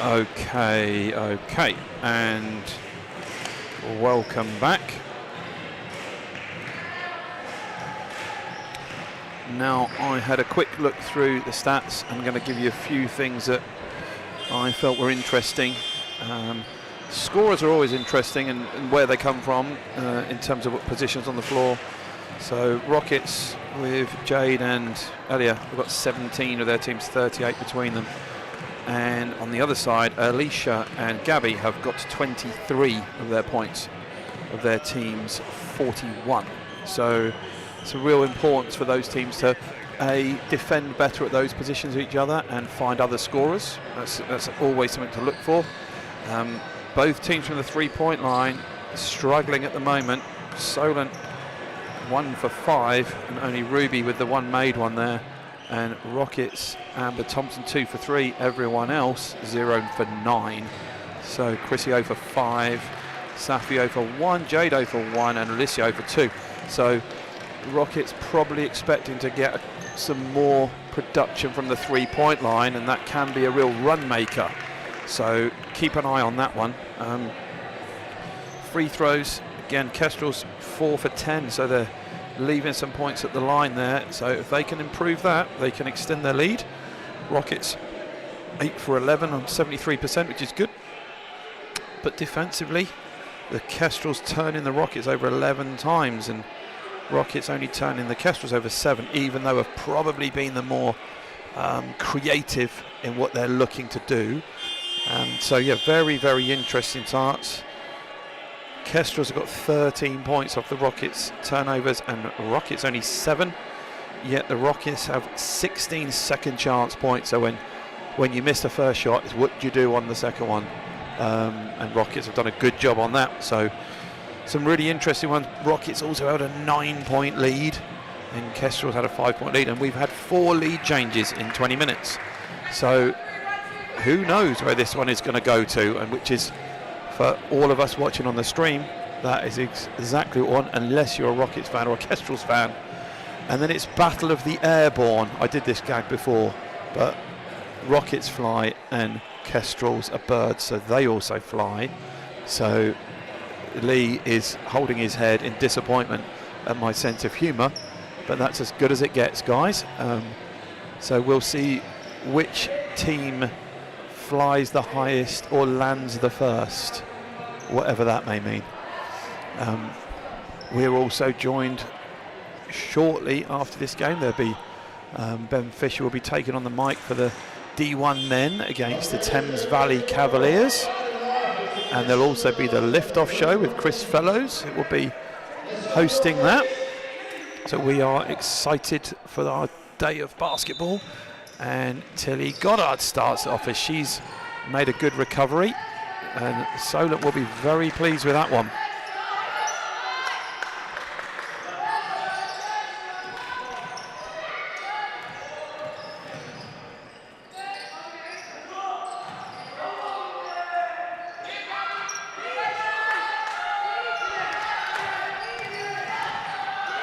Okay, and welcome back. Now, I had a quick look through the stats. I'm going to give you a few things that I felt were interesting. Scorers are always interesting and where they come from in terms of what positions on the floor. So Rockets with Jade and Elia have got 17 of their team's 38 between them. And on the other side, Alicia and Gabby have got 23 of their points of their team's 41. So it's a real importance for those teams to defend better at those positions of each other and find other scorers. That's always something to look for. Both teams from the three-point line struggling at the moment. Solent 1 for 5 and only Ruby with the one made one there. And Rockets, Amber Thompson 2 for 3, everyone else 0 for 9. So Chrissy 0 for 5, Safi 0 for 1, Jade 0 for 1 and Alicia 0 for 2. So Rockets probably expecting to get some more production from the three-point line, and that can be a real run maker. So keep an eye on that one. Free throws, again Kestrels 4 for 10, so they're leaving some points at the line there. So if they can improve that, they can extend their lead. Rockets 8 for 11 on 73%, which is good. But defensively, the Kestrels turning the Rockets over 11 times, and Rockets only turning the Kestrels over 7, even though have probably been the more creative in what they're looking to do. So yeah, very, very interesting starts. Kestrels have got 13 points off the Rockets turnovers, and Rockets only 7. Yet the Rockets have 16 second chance points. So when you miss the first shot, it's what you do on the second one. And Rockets have done a good job on that. So some really interesting ones. Rockets also held a 9-point lead, and Kestrels had a 5-point lead, and we've had 4 lead changes in 20 minutes. So who knows where this one is going to go to, and which is, for all of us watching on the stream, that is exactly what we want, unless you're a Rockets fan or a Kestrels fan. And then it's Battle of the Airborne. I did this gag before, but Rockets fly and Kestrels are birds, so they also fly. So Lee is holding his head in disappointment at my sense of humour, but that's as good as it gets, guys. So we'll see which team flies the highest or lands the first, whatever that may mean. We're also joined shortly after this game. There'll be Ben Fisher will be taking on the mic for the D1 men against the Thames Valley Cavaliers, and there'll also be the liftoff show with Chris Fellows. It will be hosting that, so we are excited for our day of basketball. And Tilly Goddard starts off as she's made a good recovery, and Solent will be very pleased with that one.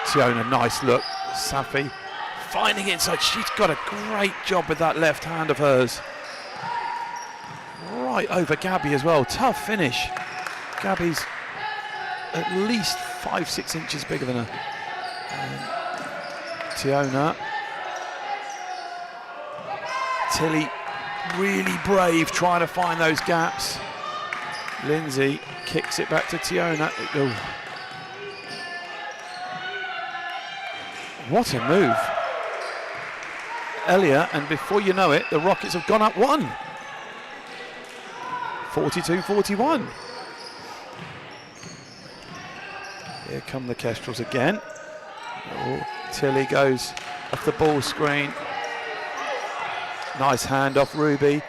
Tiona, nice look. Safi finding inside. She's got a great job with that left hand of hers. Right over Gabby as well. Tough finish. Gabby's at least 5-6 inches bigger than her. Tiona. Tilly really brave trying to find those gaps. Lindsay kicks it back to Tiona. Ooh. What a move. Elia, and before you know it, the Rockets have gone up 1. 42-41. Here come the Kestrels again. Oh, Tilly goes off the ball screen. Nice hand off Ruby,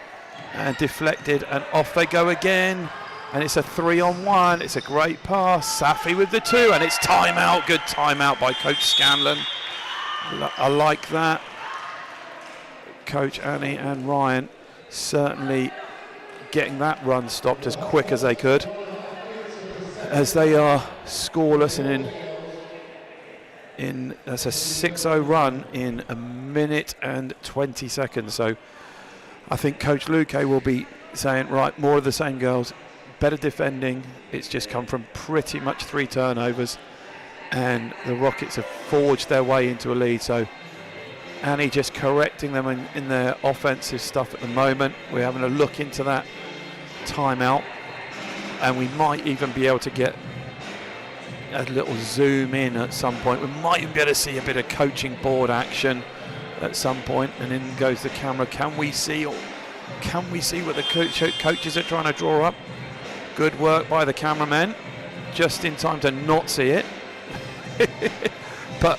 and deflected, and off they go again. And it's a 3-on-1. It's a great pass. Safi with the 2, and it's timeout. Good timeout by Coach Scanlon. I like that. Coach Annie and Ryan certainly getting that run stopped as quick as they could, as they are scoreless and in that's a 6-0 run in 1 minute and 20 seconds. So I think Coach Luque will be saying, right, more of the same, girls. Better defending. It's just come from pretty much 3 turnovers, and the Rockets have forged their way into a lead. So Annie just correcting them in their offensive stuff at the moment. We're having a look into that timeout, and we might even be able to get a little zoom in at some point. We might even be able to see a bit of coaching board action at some point, and in goes the camera. Can we see what the coaches are trying to draw up? Good work by the cameramen, just in time to not see it. But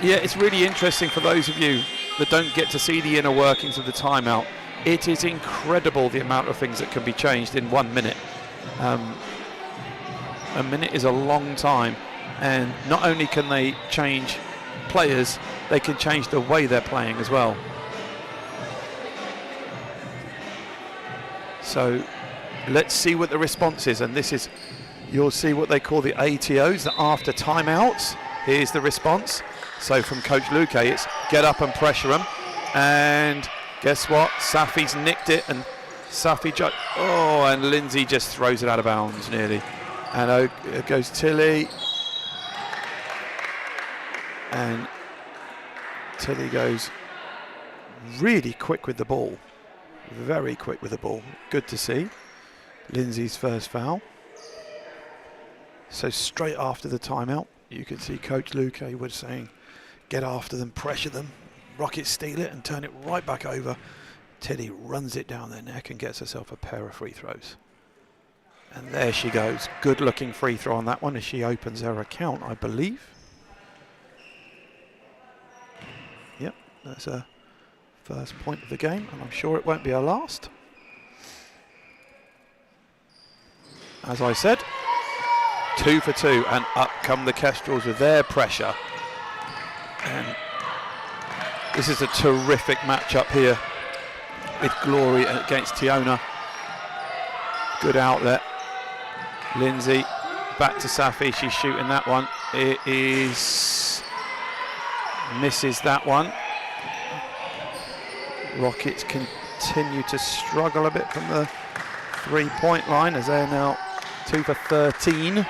yeah, it's really interesting for those of you that don't get to see the inner workings of the timeout. It is incredible the amount of things that can be changed in 1 minute. A minute is a long time, and not only can they change players, they can change the way they're playing as well. So let's see what the response is, and this is, you'll see what they call the ATOs, the after timeouts. Here's the response. So from Coach Luque, it's get up and pressure them, and guess what? Safi's nicked it, and and Lindsay just throws it out of bounds nearly. And it goes Tilly, and Tilly goes really quick with the ball, very quick with the ball. Good to see. Lindsay's first foul. So straight after the timeout, you can see Coach Luque was saying, get after them, pressure them, Rockets steal it and turn it right back over. Tilly runs it down their neck and gets herself a pair of free throws. And there she goes. Good looking free throw on that one as she opens her account, I believe. Yep, that's her first point of the game, and I'm sure it won't be her last. As I said, 2 for 2, and up come the Kestrels with their pressure. And this is a terrific matchup here with Glory against Tiona. Good outlet. Lindsay back to Safi. She's shooting that one. It is misses that one. Rockets continue to struggle a bit from the 3-point line as they're now 2 for 13.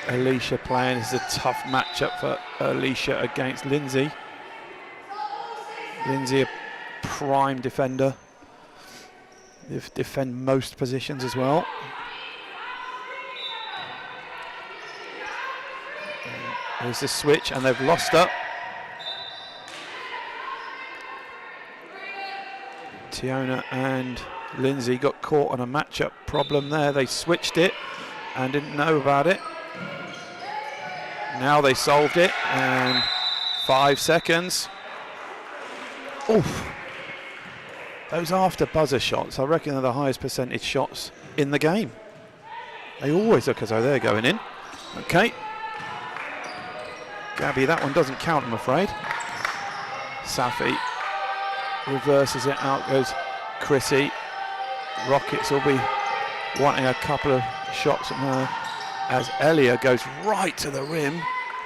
And Alicia playing. This is a tough matchup for Alicia against Lindsay. Lindsay, a prime defender. They defend most positions as well. And there's the switch, and they've lost her. Tiona and Lindsay got caught on a matchup problem there. They switched it and didn't know about it. Now they solved it, and 5 seconds. Oof. Those after buzzer shots, I reckon, are the highest percentage shots in the game. They always look as though they're going in. Okay. Gabby, that one doesn't count, I'm afraid. Safi reverses it, out goes Chrissy. Rockets will be wanting a couple of shots from her as Elia goes right to the rim,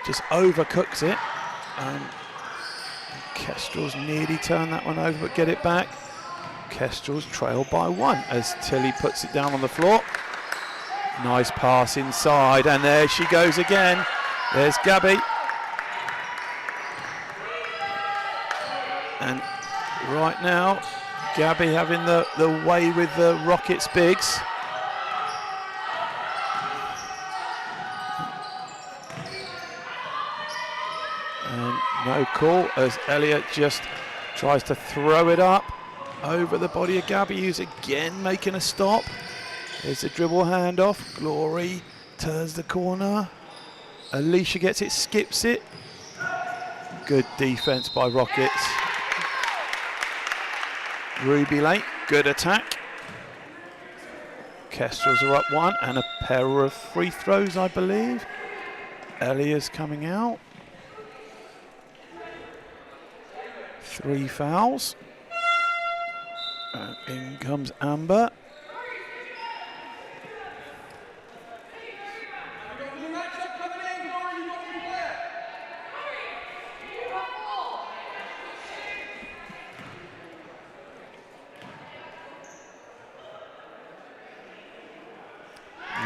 just overcooks it. Kestrels nearly turn that one over but get it back. Kestrels trail by 1 as Tilly puts it down on the floor. Nice pass inside, and there she goes again. There's Gabby. And right now, Gabby having the way with the Rockets bigs. And no call as Elliot just tries to throw it up over the body of Gabby, who's again making a stop. There's the dribble handoff. Glory turns the corner. Alicia gets it, skips it. Good defense by Rockets. Ruby Lake, good attack. Kestrels are up 1 and a pair of free throws, I believe. Elia's coming out. 3 fouls. And in comes Amber.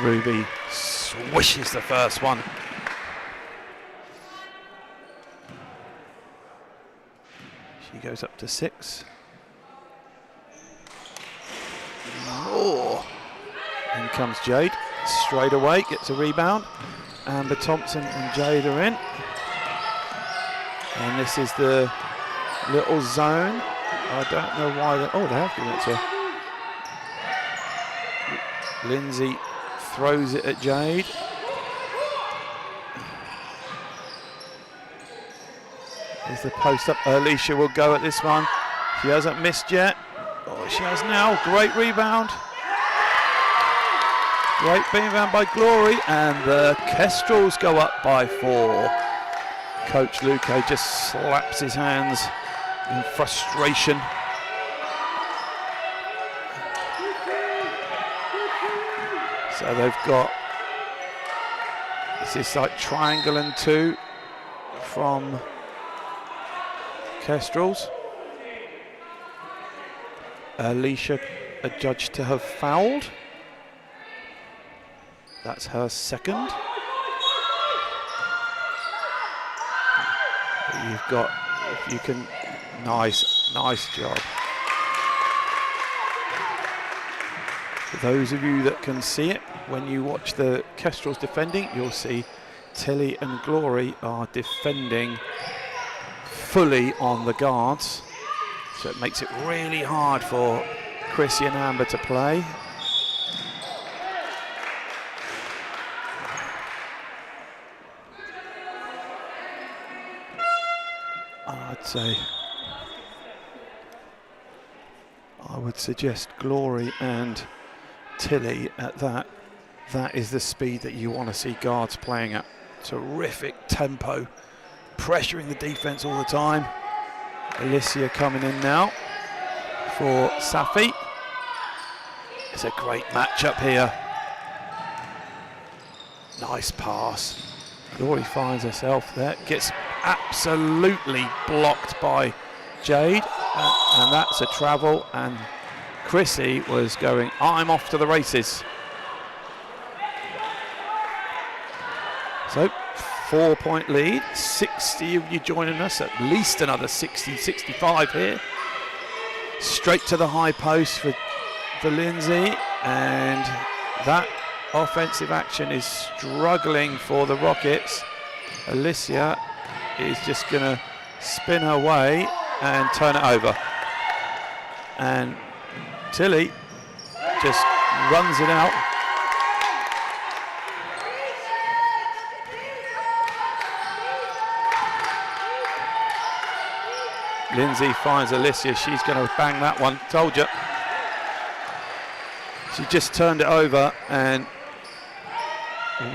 Ruby swishes the first one. She goes up to 6. Oh! In comes Jade, straight away, gets a rebound. Amber Thompson and Jade are in. And this is the little zone. I don't know why they have given it to Lindsay. Throws it at Jade. There's the post up. Alicia will go at this one. She hasn't missed yet. Oh, she has now. Great rebound. Great rebound by Glory. And the Kestrels go up by 4. Coach Luque just slaps his hands in frustration. So they've got, this is like triangle and 2 from Kestrels. Alicia adjudged to have fouled. That's her second. You've got, if you can, nice job. For those of you that can see it, when you watch the Kestrels defending, you'll see Tilly and Glory are defending fully on the guards. So it makes it really hard for Chrissy and Amber to play. I would suggest Glory and Tilly at that. That is the speed that you want to see guards playing at. Terrific tempo, pressuring the defense all the time. Alicia coming in now for Safi. It's a great matchup here. Nice pass. Glory finds herself there, gets absolutely blocked by Jade, and that's a travel, and Chrissy was going, I'm off to the races. So 4-point lead, 60 of you joining us, at least another 60, 65 here. Straight to the high post for Lindsay, and that offensive action is struggling for the Rockets. Alicia is just going to spin her way and turn it over. And Tilly just runs it out. Lindsay finds Alicia. She's going to bang that one. Told you. She just turned it over and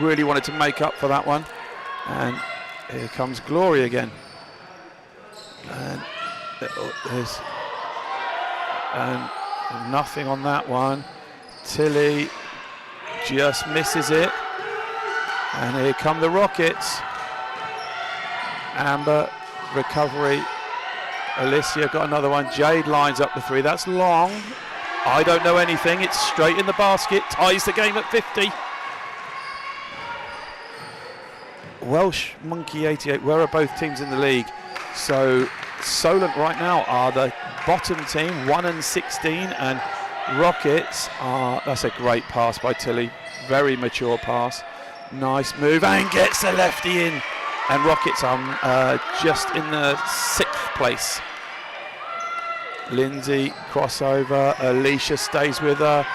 really wanted to make up for that one. And here comes Glory again. And there's nothing on that one. Tilly just misses it. And here come the Rockets. Amber, recovery. Alicia got another one. Jade lines up the 3. That's long. I don't know anything. It's straight in the basket. Ties the game at 50. Welsh Monkey 88. Where are both teams in the league? So Solent right now are the bottom team, 1-16, and Rockets are. That's a great pass by Tilly. Very mature pass. Nice move and gets the lefty in. And Rockets are just in the 6th place. Lindsay crossover. Alicia stays with her.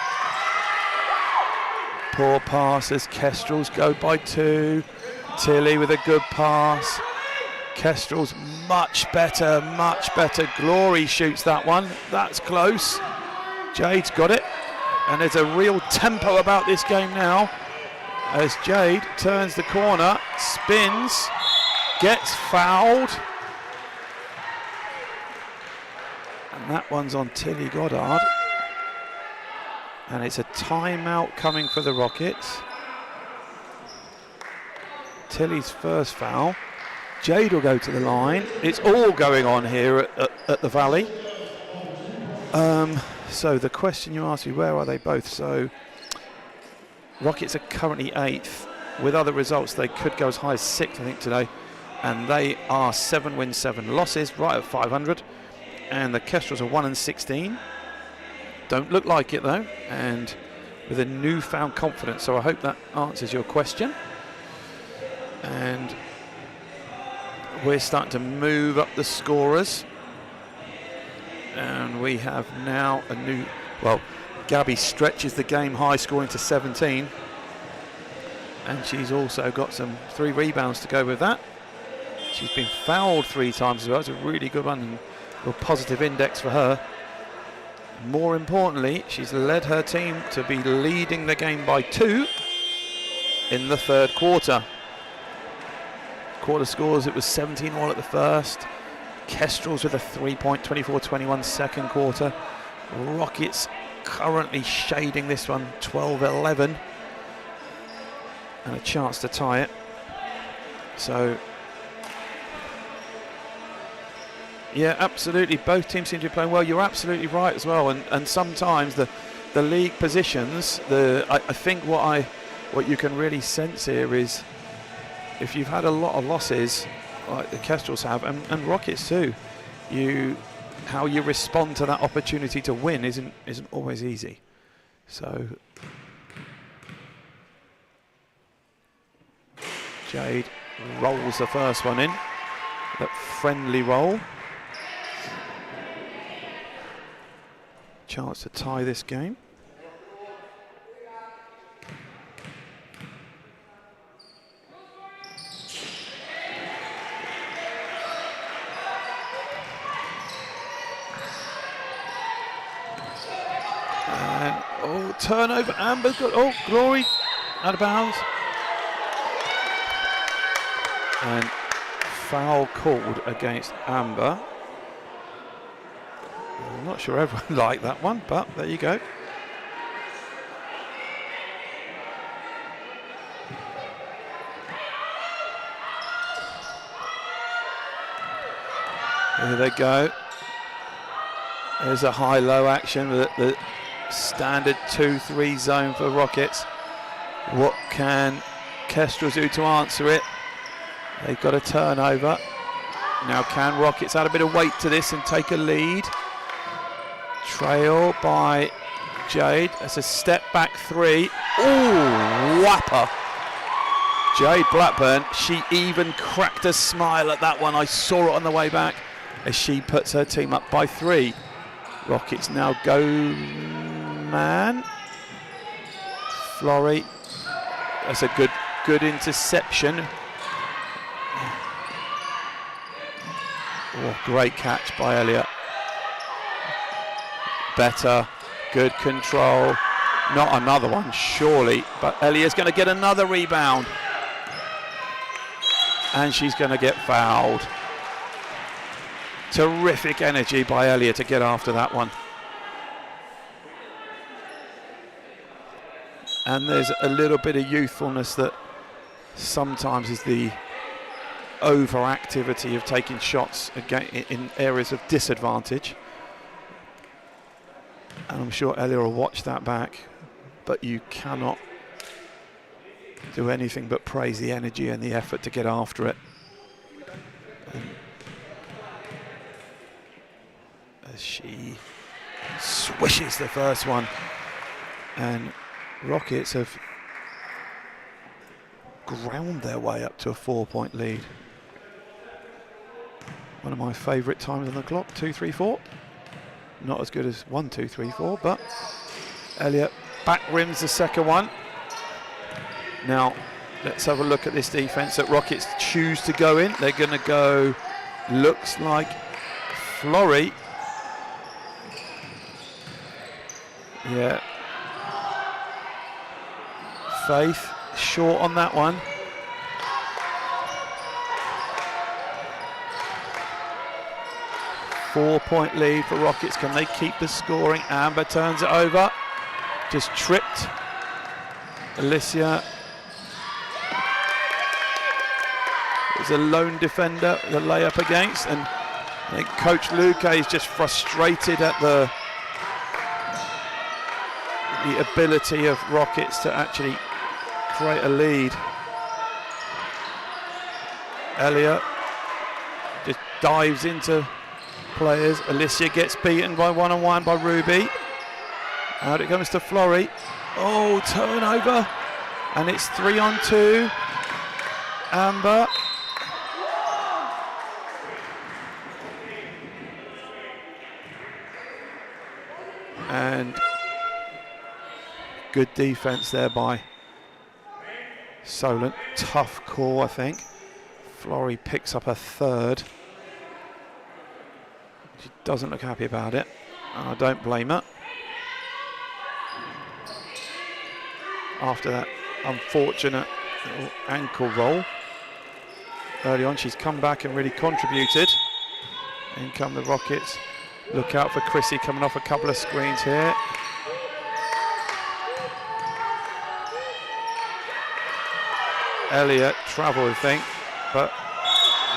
Poor pass as Kestrels go by 2. Tilly with a good pass. Kestrels much better. Glory shoots that one. That's close. Jade's got it. And there's a real tempo about this game now. As Jade turns the corner, spins, gets fouled. And that one's on Tilly Goddard. And it's a timeout coming for the Rockets. Tilly's first foul. Jade will go to the line. It's all going on here at the Valley. So the question you asked me, where are they both? So Rockets are currently 8th. With other results, they could go as high as 6th, I think, today. And they are 7 wins, 7 losses, right at 500. And the Kestrels are 1-16. Don't look like it, though. And with a newfound confidence. So I hope that answers your question. And we're starting to move up the scorers. And we have now a new... Well, Gabby stretches the game high, scoring to 17. And she's also got 3 rebounds to go with that. She's been fouled 3 times as well. It's a really good one and a positive index for her. More importantly, she's led her team to be leading the game by 2 in the 3rd quarter. Quarter scores, it was 17-all at the first. Kestrels with a 3-point 24-21 second quarter. Rockets currently shading this one 12-11 and a chance to tie it. So yeah, absolutely, both teams seem to be playing well. You're absolutely right as well, and sometimes the league positions, I think what you can really sense here is if you've had a lot of losses like the Kestrels have, and Rockets too, how you respond to that opportunity to win isn't always easy. So Jade rolls the first one in, that friendly roll. Chance to tie this game. And turnover, Amber's got, Glory out of bounds. And foul called against Amber. I'm not sure everyone liked that one, but there you go. Here they go. There's a high-low action with the standard 2-3 zone for Rockets. What can Kestrels do to answer it? They've got a turnover. Now can Rockets add a bit of weight to this and take a lead? Trail by Jade. That's a step back 3. Ooh, whapper. Jade Blackburn, she even cracked a smile at that one. I saw it on the way back as she puts her team up by 3. Rockets now go man. Florrie. That's a good interception. Oh, great catch by Elliott. Better, good control. Not another one, surely. But Elliott's going to get another rebound. And she's going to get fouled. Terrific energy by Elliott to get after that one. And there's a little bit of youthfulness that sometimes is the overactivity of taking shots again in areas of disadvantage. And I'm sure Elliot will watch that back, but you cannot do anything but praise the energy and the effort to get after it. And as she swishes the first one, and Rockets have ground their way up to a 4-point lead. One of my favourite times on the clock, 2-3-4. Not as good as 1-2-3-4, but Elliott back rims the second one. Now let's have a look at this defense that Rockets choose to go in. They're going to go, looks like Florrie. Yeah. Faith short on that one. Four-point lead for Rockets. Can they keep the scoring? Amber turns it over. Just tripped. Alicia. There's a lone defender, the layup against, and I think Coach Luque is just frustrated at the ability of Rockets to actually create a lead. Elliot just dives into players. Alicia gets beaten by one-on-one by Ruby. Out it comes to Florrie. Oh, turnover. And it's 3-on-2. Amber. And good defense there by Solent. Tough call, I think. Florrie picks up her third. She doesn't look happy about it, and I don't blame her. After that unfortunate little ankle roll early on, she's come back and really contributed. In come the Rockets. Look out for Chrissy coming off a couple of screens here. Elliot travel, I think, but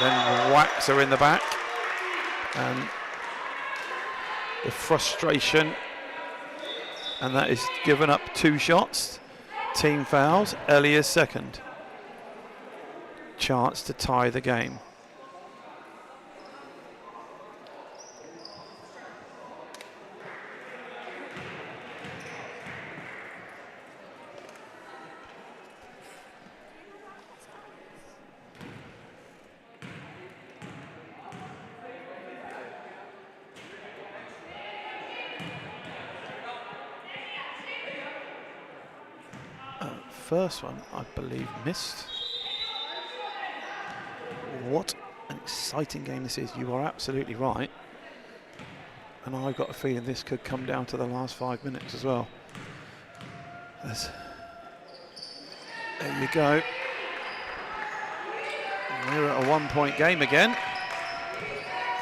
then whacks her in the back. And the frustration, and that is given up 2 shots. Team fouls. Elliot's second. Chance to tie the game. First one, I believe, missed. What an exciting game this is. You are absolutely right. And I've got a feeling this could come down to the last 5 minutes as well. There you go. We're at a 1-point game again.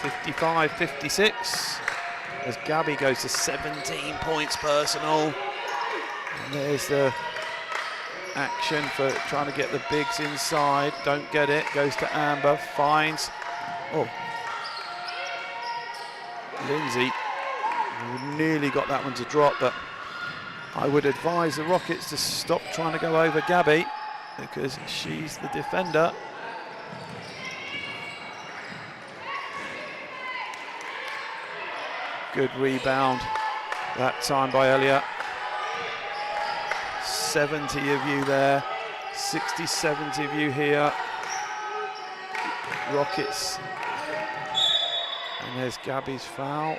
55-56. As Gabby goes to 17 points personal. And there's the action for trying to get the bigs inside. Don't get it. Goes to Amber. Finds. Oh. Lindsay nearly got that one to drop, but I would advise the Rockets to stop trying to go over Gabby because she's the defender. Good rebound that time by Elliot. 70 of you there, 60, 70 of you here. Rockets. And there's Gabby's foul.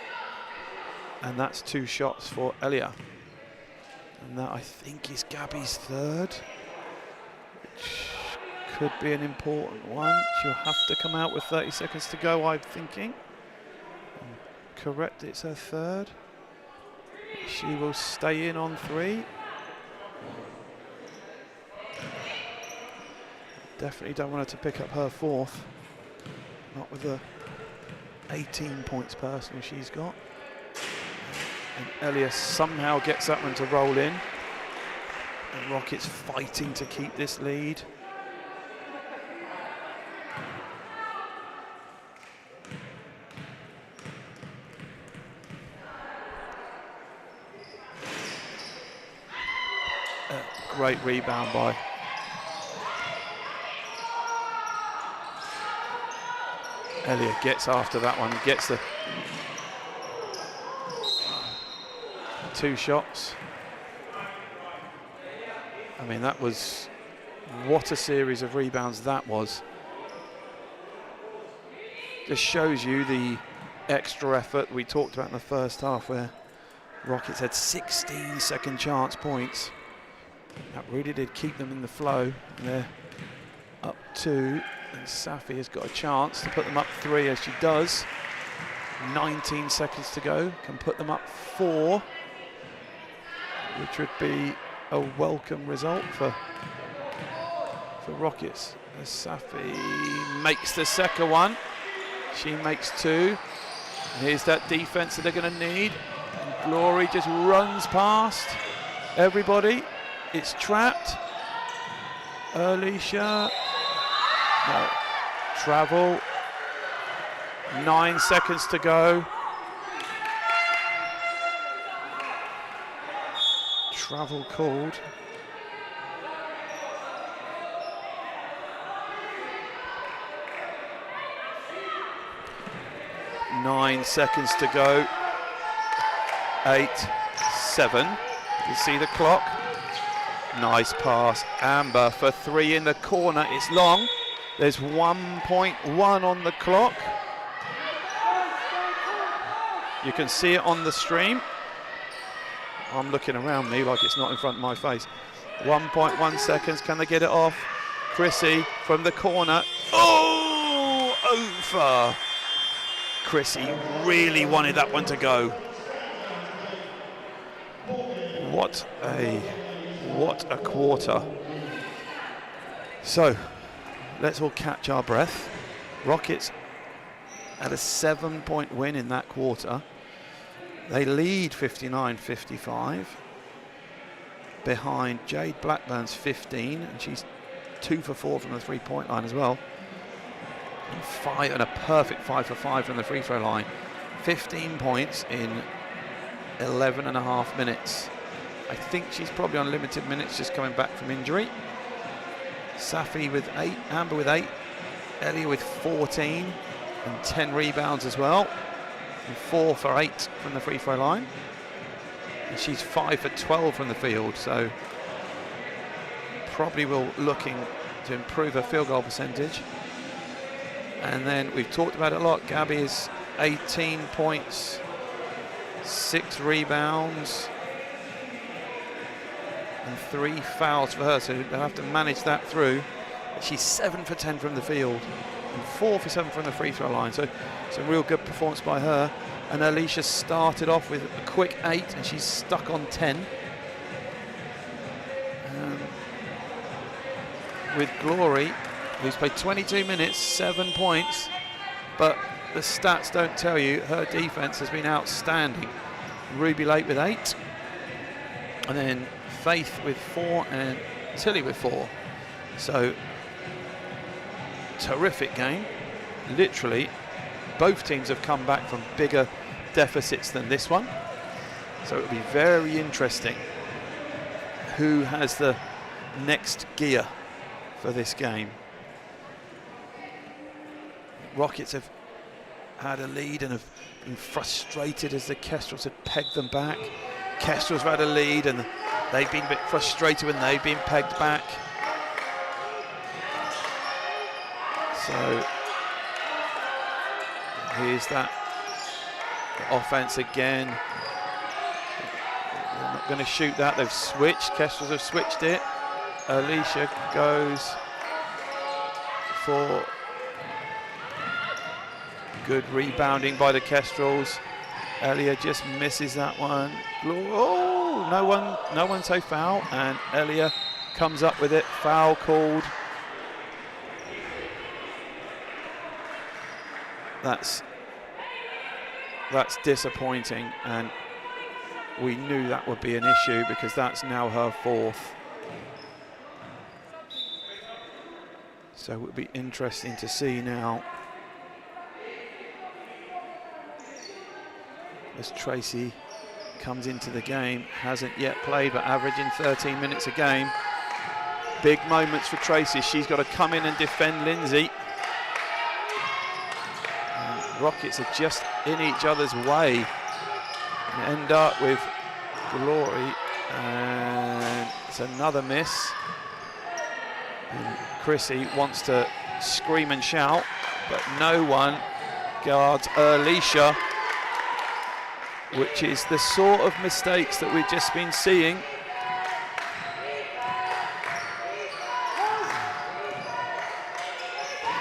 And that's 2 shots for Elia. And that, I think, is Gabby's third, which could be an important one. She'll have to come out with 30 seconds to go, I'm thinking. And correct, it's her third. She will stay in on 3. Definitely don't want her to pick up her 4th. Not with the 18 points personal she's got. And Elias somehow gets that one to roll in. And Rockets fighting to keep this lead. Great rebound by Elliot. Gets after that one, gets the 2 shots. I mean, that was, what a series of rebounds that was. Just shows you the extra effort we talked about in the first half, where Rockets had 16 second chance points. That really did keep them in the flow. And they're up 2. And Safi has got a chance to put them up 3, as she does. 19 seconds to go. Can put them up 4, which would be a welcome result for Rockets. As Safi makes the second one. She makes 2. Here's that defense that they're going to need. And Glory just runs past everybody. It's trapped. Alicia. No. Travel. 9 seconds to go. Travel called. 9 seconds to go. 8, 7. You see the clock. Nice pass. Amber for 3 in the corner. It's long. There's 1.1 on the clock. You can see it on the stream. I'm looking around me like it's not in front of my face. 1.1 seconds. Can they get it off? Chrissy from the corner. Oh, over. Chrissy really wanted that one to go. What a quarter. So let's all catch our breath. Rockets had a 7-point win in that quarter. They lead 59-55 behind Jade Blackburn's 15, and she's 2 for 4 from the 3-point line as well. And a perfect 5 for 5 from the free throw line. 15 points in 11 and a half minutes. I think she's probably on limited minutes, just coming back from injury. Safi with 8, Amber with 8, Ellie with 14 and 10 rebounds as well. And 4 for 8 from the free throw line. And she's 5 for 12 from the field, so probably will looking to improve her field goal percentage. And then we've talked about it a lot. Gabby is 18 points, 6 rebounds, and 3 fouls for her, so they'll have to manage that through. She's 7 for 10 from the field and 4 for 7 from the free throw line, so it's a real good performance by her. And Alicia started off with a quick 8 and she's stuck on 10. With Glory, who's played 22 minutes, 7 points, but the stats don't tell you. Her defense has been outstanding. Ruby Lake with 8, and then Faith with 4 and Tilly with 4. So terrific game. Literally both teams have come back from bigger deficits than this one, so it'll be very interesting who has the next gear for this game. Rockets have had a lead and have been frustrated as the Kestrels have pegged them back. Kestrels have had a lead and they've been a bit frustrated when they've been pegged back. So here's that offense again. They're not going to shoot that. They've switched. Kestrels have switched it. Alicia goes for good rebounding by the Kestrels. Elia just misses that one. Oh, no one say foul, and Elia comes up with it. Foul called. That's disappointing, and we knew that would be an issue because that's now her 4th. So it would be interesting to see now as Tracy comes into the game. Hasn't yet played, but averaging 13 minutes a game. Big moments for Tracy. She's got to come in and defend Lindsay. And Rockets are just in each other's way and end up with Glory, and it's another miss. And Chrissy wants to scream and shout, but no one guards Alicia, which is the sort of mistakes that we've just been seeing.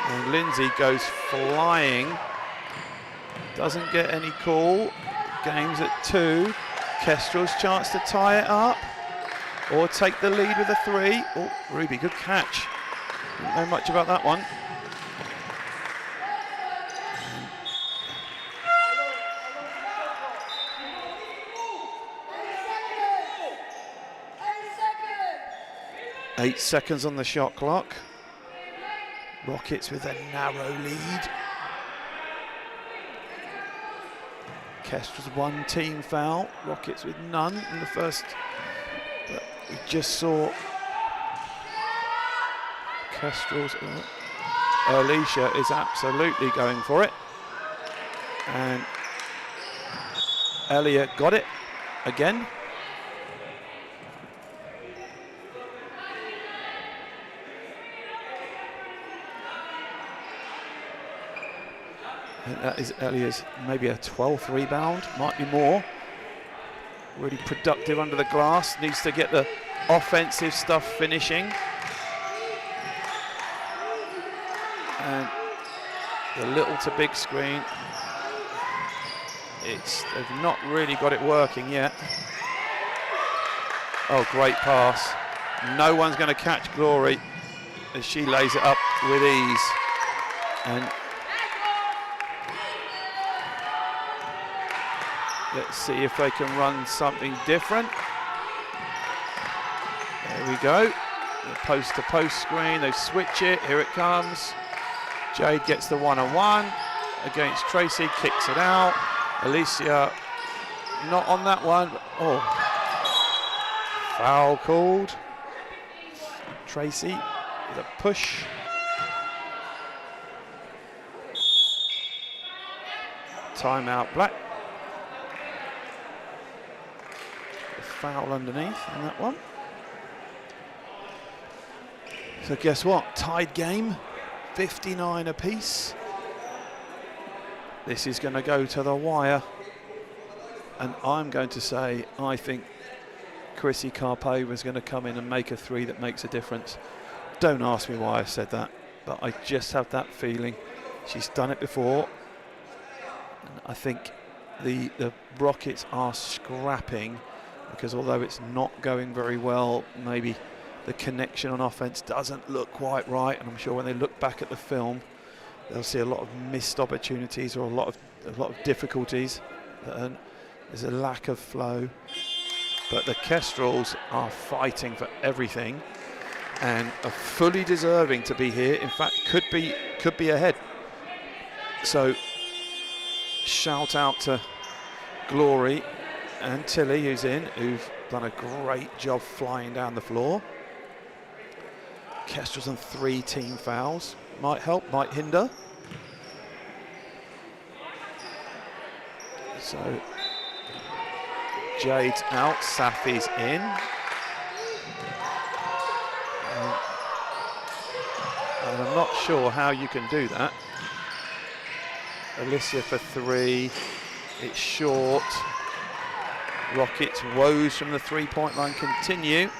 And Lindsay goes flying, doesn't get any call. Game's at 2. Kestrel's chance to tie it up or take the lead with a 3. Oh, Ruby, good catch. Didn't know much about that one. Eight seconds on the shot clock. Rockets with a narrow lead. Kestrels 1 team foul. Rockets with none in the first. But we just saw Kestrels. Alicia is absolutely going for it. And Elliot got it again. And that is Elliot's maybe a 12th rebound, might be more. Really productive under the glass, needs to get the offensive stuff finishing. And the little to big screen, they've not really got it working yet. Oh, great pass. No one's going to catch Glory as she lays it up with ease. And let's see if they can run something different. There we go. The post-to-post screen, they switch it, here it comes. Jade gets the one-on-one against Tracy, kicks it out. Alicia not on that one. Oh, foul called. Tracy with a push. Timeout Black. A foul underneath on that one. So guess what? Tied game, 59 apiece. This is going to go to the wire. And I'm going to say, I think Chrissy Carpe was going to come in and make a three that makes a difference. Don't ask me why I said that, but I just have that feeling. She's done it before. And I think the Rockets are scrapping, because although it's not going very well, maybe the connection on offense doesn't look quite right, and I'm sure when they look back at the film, they'll see a lot of missed opportunities or a lot of difficulties. There's a lack of flow, but the Kestrels are fighting for everything and are fully deserving to be here. In fact, could be ahead. So shout out to Glory and Tilly, who've done a great job flying down the floor. Kestrels on 3 team fouls. Might help, might hinder. So Jade's out, Safi's in. And I'm not sure how you can do that. Alicia for 3. It's short. Rockets' woes from the 3-point line continue,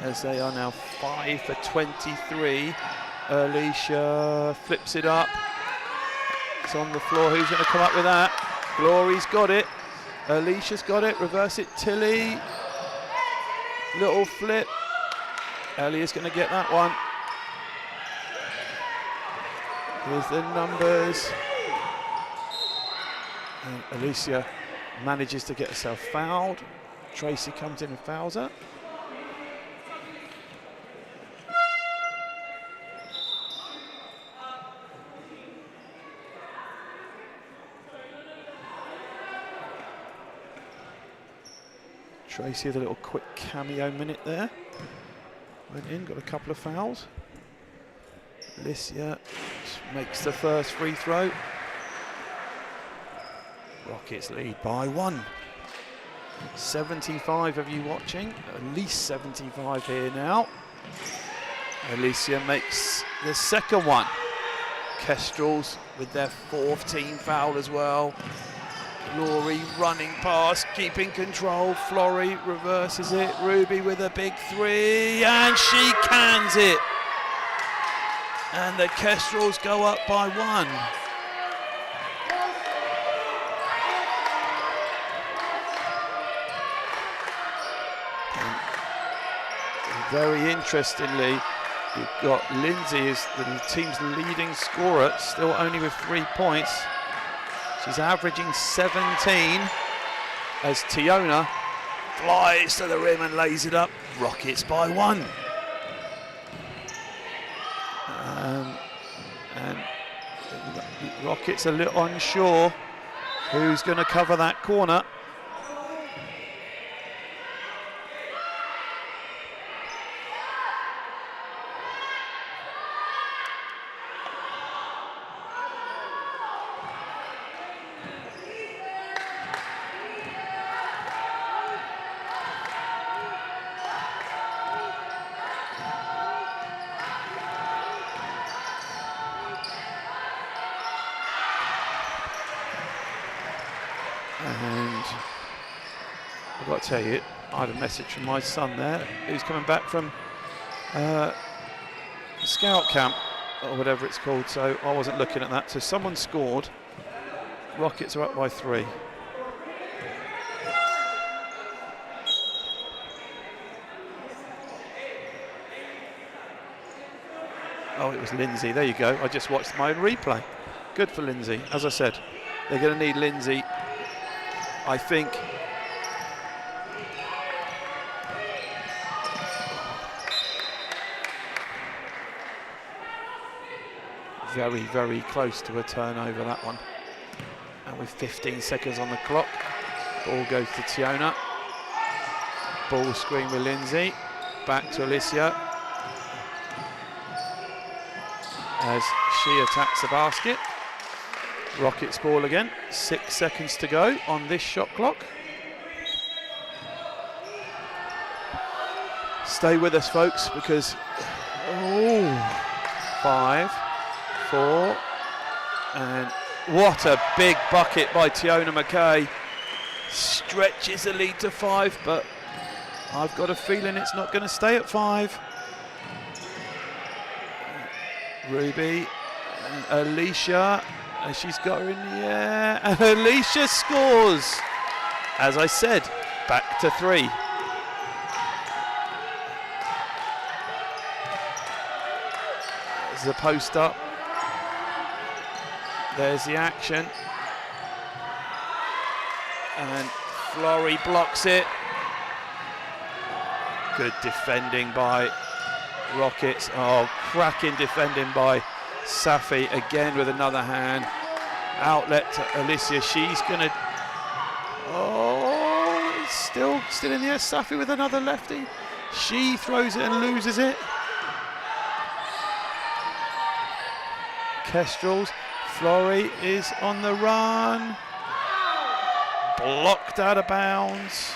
as they are now 5 for 23. Alicia flips it up. It's on the floor. Who's going to come up with that? Glory's got it. Alicia's got it. Reverse it. Tilly. Little flip. Elliott's going to get that one. Here's the numbers. And Alicia manages to get herself fouled. Tracy comes in and fouls her. Tracy with a little quick cameo minute there. Went in, got a couple of fouls. Alicia makes the first free throw. Rockets lead by 1. 75 of you watching, at least 75 here now. Alicia makes the second one. Kestrels with their 4th team foul as well. Glory running past, keeping control. Flory reverses it. Ruby with a big 3, and she cans it. And the Kestrels go up by 1. And very interestingly, you've got Lindsay as the team's leading scorer, still only with 3 points. She's averaging 17 as Tiona flies to the rim and lays it up. Rockets by 1. And Rockets a little unsure who's going to cover that corner. And I've got to tell you, I had a message from my son there, who's coming back from scout camp, or whatever it's called, so I wasn't looking at that. So someone scored. Rockets are up by 3. Oh, it was Lindsay. There you go. I just watched my own replay. Good for Lindsay. As I said, they're going to need Lindsay, I think. Very, very close to a turnover, that one. And with 15 seconds on the clock, ball goes to Tiona. Ball screen with Lindsay. Back to Alicia as she attacks the basket. Rockets ball again. 6 seconds to go on this shot clock. Stay with us, folks, because 5, 4, and what a big bucket by Tiona McKay. Stretches the lead to 5, but I've got a feeling it's not going to stay at 5. Ruby, and Alicia, and she's got her in the air, and Alicia scores. As I said, back to 3. There's the post up. There's the action. And Florey blocks it. Good defending by Rockets. Oh, cracking defending by Safi again with another hand. Outlet to Alicia. She's gonna. Oh, it's still in the air. Safi with another lefty. She throws it and loses it. Kestrels. Florey is on the run. Blocked out of bounds.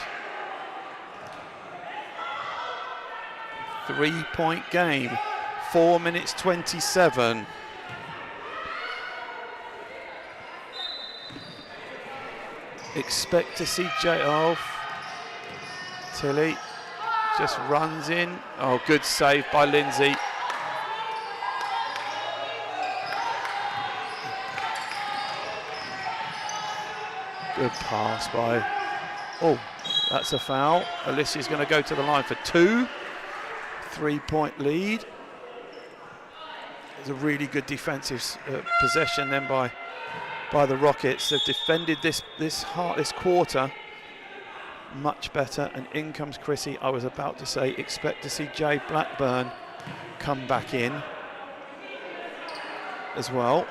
3-point game. 4 minutes 27. Expect to see Tilly just runs in. Oh, good save by Lindsay. Good pass by. Oh, that's a foul. Alicia's going to go to the line for 2. 3-point lead. It's a really good defensive possession then by the Rockets. They've defended this quarter much better. And in comes Chrissy. I was about to say, expect to see Jay Blackburn come back in as well.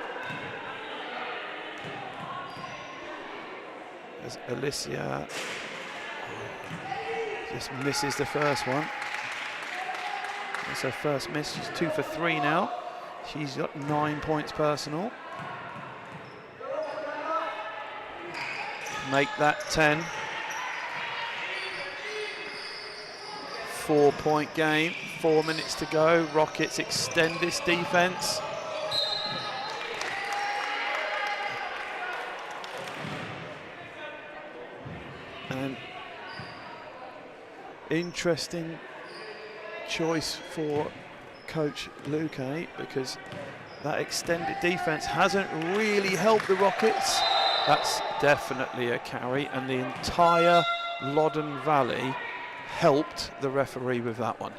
As Alicia just misses the first one. That's her first miss. She's 2 for 3 now. She's got 9 points personal. Make that 10. 4-point game. 4 minutes to go. Rockets extend this defense. And interesting choice for Coach Luque, because that extended defense hasn't really helped the Rockets. That's definitely a carry, and the entire Loddon Valley helped the referee with that one.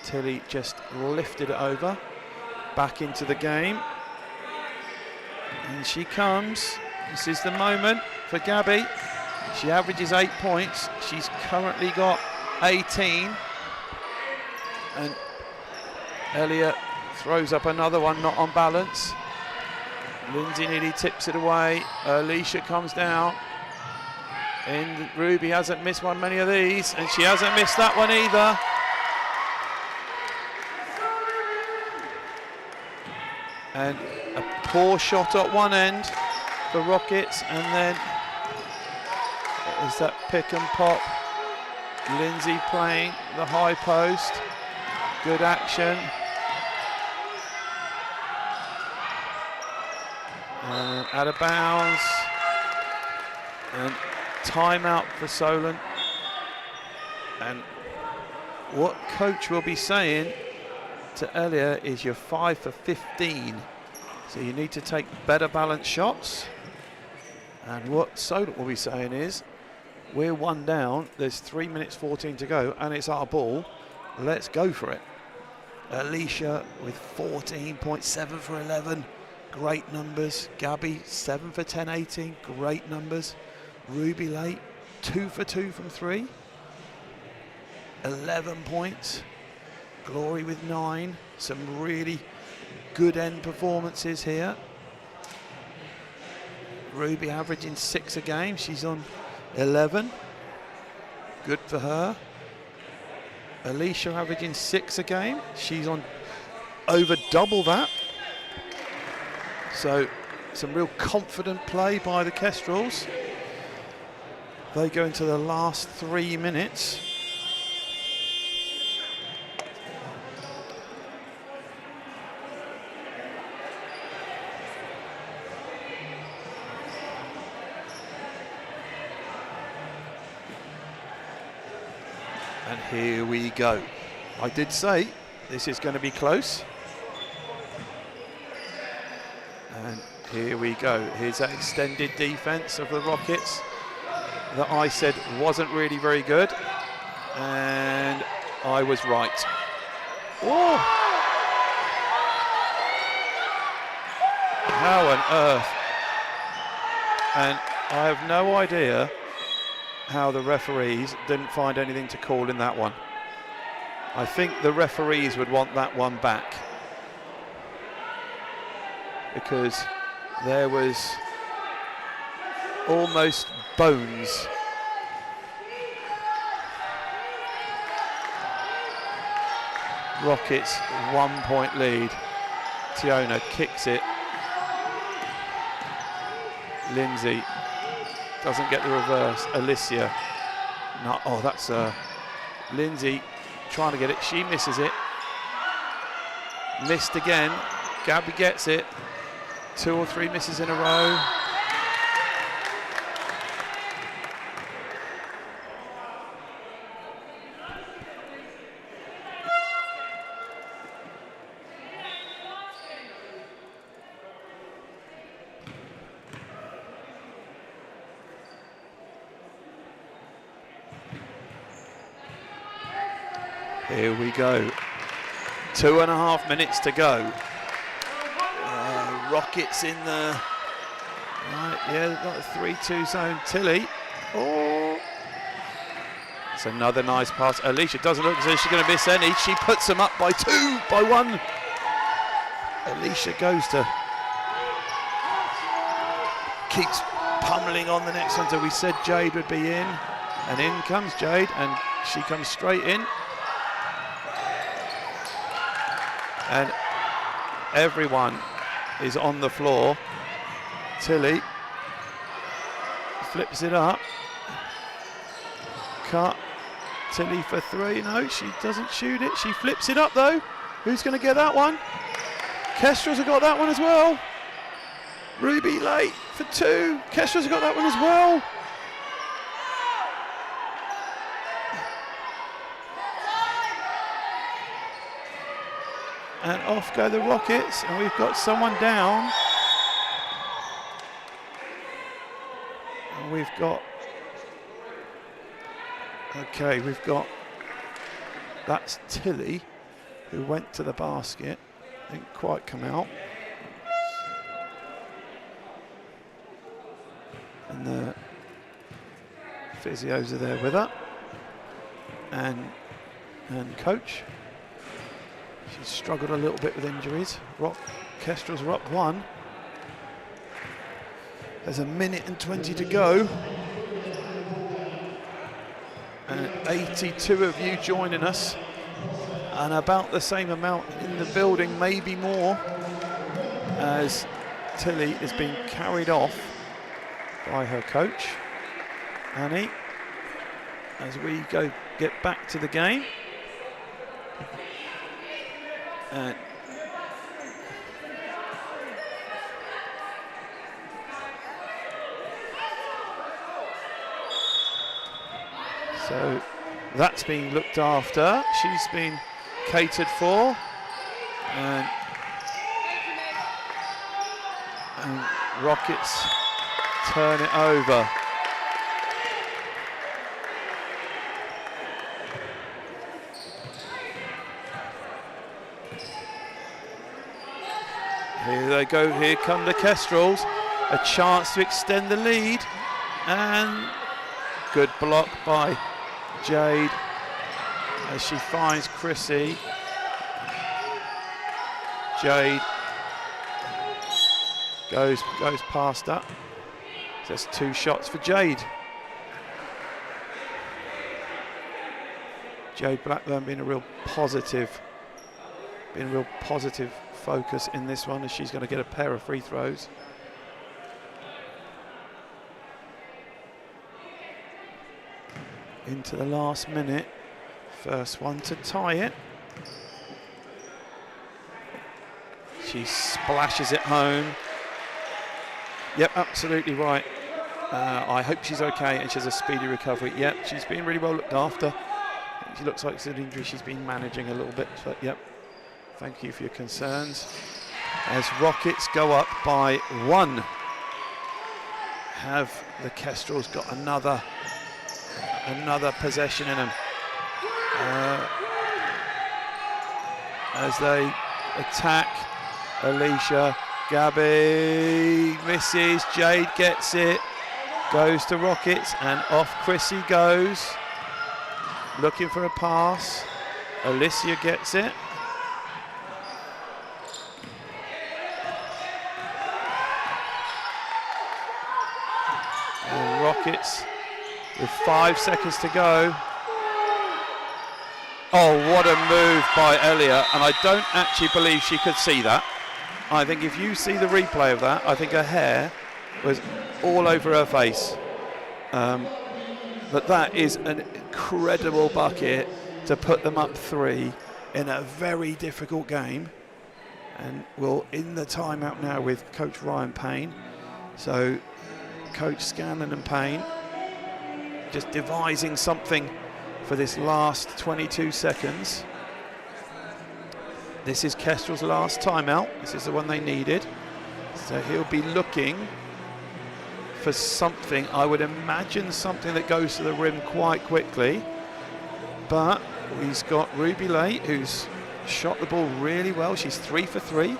Tilly just lifted it over, back into the game, and she comes. This is the moment for Gabby. She averages 8 points. She's currently got 18. And Elliott throws up another one, not on balance. Lindsay nearly tips it away. Alicia comes down. And Ruby hasn't missed many of these, and she hasn't missed that one either. And a poor shot at one end for Rockets, and then is that pick and pop. Lindsay playing the high post. Good action. Out of bounds. And timeout for Solent. And what coach will be saying to Elia is you're 5 for 15. So you need to take better balanced shots. And what Solent will be saying is, we're 1 down, there's 3 minutes 14 to go, and it's our ball. Let's go for it. Alicia with 14.7 for 11. Great numbers. Gabby, 7 for 10, 18. Great numbers. Ruby late, 2 for 2 from 3. 11 points. Glory with 9. Some really good end performances here. Ruby averaging 6 a game. She's on 11. Good for her. Alicia averaging 6 a game. She's on over double that. So some real confident play by the Kestrels. They go into the last 3 minutes. And here we go. I did say this is going to be close. And here we go. Here's that extended defense of the Rockets that I said wasn't really very good. And I was right. Oh! How on earth? And I have no idea how the referees didn't find anything to call in that one. I think the referees would want that one back, because there was almost bones. Rockets 1 point lead. Tiona kicks it. Lindsay doesn't get the reverse. Alicia. No, oh, that's Lindsay trying to get it. She misses it. Missed again. Gabby gets it. 2 or 3 misses in a row. Here we go. 2.5 minutes to go. Rockets in the right, yeah, they've got a 3-2 zone. Tilly. Oh, it's another nice pass. Alicia doesn't look as though she's going to miss any. She puts them up by 2, by 1. Alicia goes to keeps pummeling on the next one. So we said Jade would be in, and in comes Jade, and she comes straight in. And everyone is on the floor. Tilly flips it up. Cut. Tilly for 3. No, she doesn't shoot it. She flips it up though. Who's going to get that one? Kestrels have got that one as well. Ruby late for 2. Kestrels have got that one as well. And off go the Rockets, and we've got someone down. And we've got, okay, we've got, that's Tilly, who went to the basket, didn't quite come out. And the physios are there with her, and coach. She's struggled a little bit with injuries. Kestrels are up 1. There's 1 minute and 20 to go. And 82 of you joining us. And about the same amount in the building, maybe more, as Tilly is being carried off by her coach, Annie, as we go get back to the game. So that's been looked after. She's been catered for. And Rockets turn it over. Here they go, here come the Kestrels. A chance to extend the lead. And good block by Jade as she finds Chrissy. Jade goes past that. That's 2 shots for Jade. Jade Blackburn being a real positive focus in this one, as she's going to get a pair of free throws. Into the last minute, first one to tie it. She splashes it home. Yep, absolutely right. I hope she's okay and she has a speedy recovery. Yep, she's been really well looked after. She looks like it's an injury she's been managing a little bit, but yep. Thank you for your concerns. As Rockets go up by 1. Have the Kestrels got another possession in them? As they attack, Alicia, Gabby misses, Jade gets it, goes to Rockets, and off Chrissy goes, looking for a pass. Alicia gets it. And Rockets with 5 seconds to go. Oh, what a move by Elia, and I don't actually believe she could see that. I think if you see the replay of that, I think her hair was all over her face. But that is an incredible bucket to put them up 3 in a very difficult game. And we'll in the timeout now with Coach Ryan Payne. So Coach Scanlon and Payne just devising something for this last 22 seconds. This is Kestrel's last timeout. This is the one they needed. So he'll be looking for something, I would imagine something that goes to the rim quite quickly. But he's got Ruby Late, who's shot the ball really well. She's 3 for 3.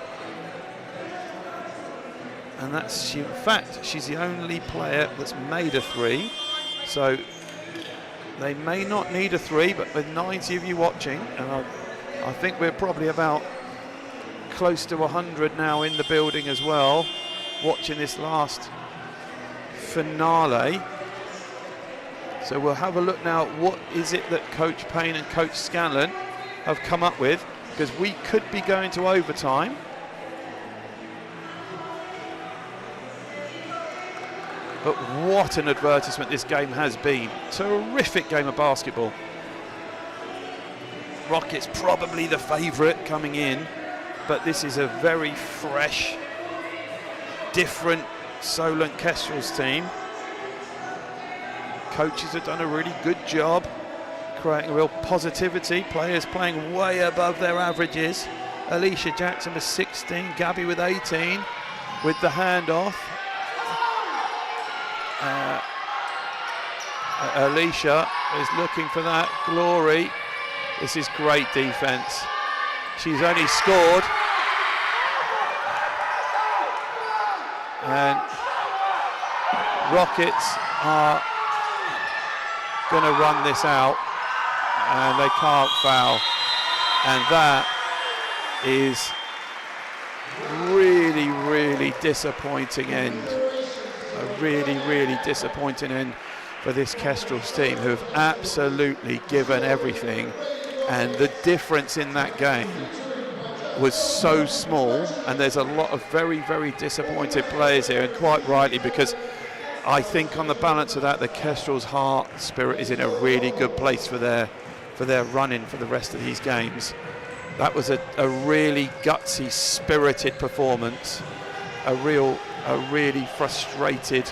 And that's, in fact, she's the only player that's made a 3. So they may not need a 3, but with 90 of you watching, and I think we're probably about close to 100 now in the building as well, watching this last finale. So we'll have a look now, what is it that Coach Payne and Coach Scanlon have come up with, because we could be going to overtime. But what an advertisement this game has been. Terrific game of basketball. Rockets probably the favourite coming in, but this is a very fresh, different Solent Kestrels team. Coaches have done a really good job creating a real positivity. Players playing way above their averages. Alicia Jackson with 16, Gabby with 18 with the handoff. Alicia is looking for that. Glory. This is great defense. She's only scored. And Rockets are going to run this out, and they can't foul. And that is really, really disappointing end. A really, really disappointing end for this Kestrels team, who have absolutely given everything. And the difference in that game was so small, and there's a lot of very, very disappointed players here, and quite rightly, because I think on the balance of that, the Kestrels' heart spirit is in a really good place for their run-in for the rest of these games. That was a really gutsy, spirited performance, a really frustrated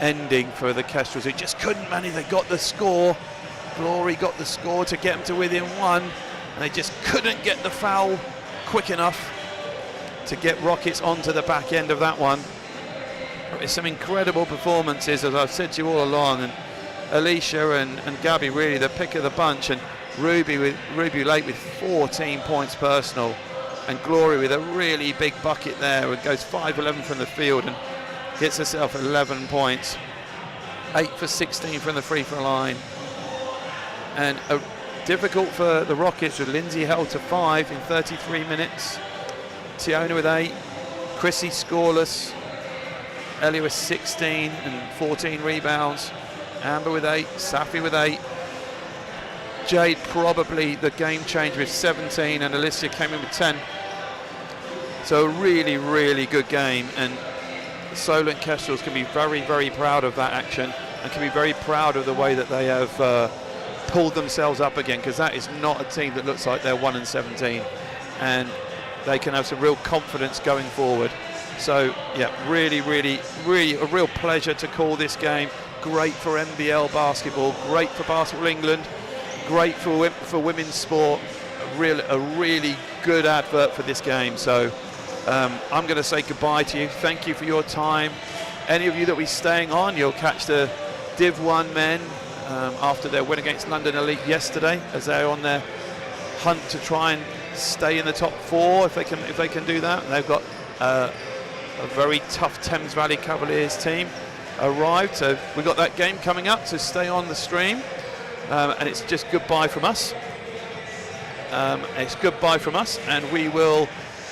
ending for the Kestrels, who just couldn't manage. They got the score. Glory got the score to get them to within 1, and they just couldn't get the foul quick enough to get Rockets onto the back end of that one. It's some incredible performances, as I've said to you all along, and Alicia and Gabby really the pick of the bunch, and Ruby Lake with 14 points personal, and Glory with a really big bucket there, and goes 5-11 from the field and gets herself 11 points, 8 for 16 from the free throw line. And difficult for the Rockets, with Lindsay held to 5 in 33 minutes, Tiona with 8, Chrissy scoreless, Ellie with 16 and 14 rebounds, Amber with 8, Safi with 8, Jade probably the game changer with 17, and Alicia came in with 10. So a really, really good game, and Solent Kestrels can be very, very proud of that action, and can be very proud of the way that they have pulled themselves up again, because that is not a team that looks like they're 1-17, and they can have some real confidence going forward. So yeah, really, really, really a real pleasure to call this game. Great for NBL basketball, great for Basketball England, great for women's sport. A really good advert for this game. So I'm going to say goodbye to you. Thank you for your time. Any of you that will be staying on, you'll catch the Div 1 men after their win against London Elite yesterday, as they're on their hunt to try and stay in the top 4 if they can do that. And they've got a very tough Thames Valley Cavaliers team arrived, so we've got that game coming up, so stay on the stream. And it's just goodbye from us. It's goodbye from us, and we will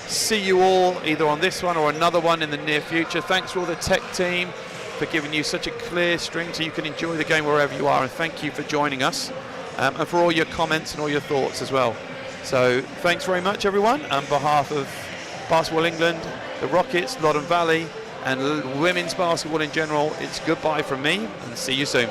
see you all either on this one or another one in the near future. Thanks to all the tech team for giving you such a clear string so you can enjoy the game wherever you are, and thank you for joining us, and for all your comments and all your thoughts as well. So thanks very much, everyone. On behalf of Basketball England, the Rockets, Loddon Valley, and women's basketball in general, it's goodbye from me, and see you soon.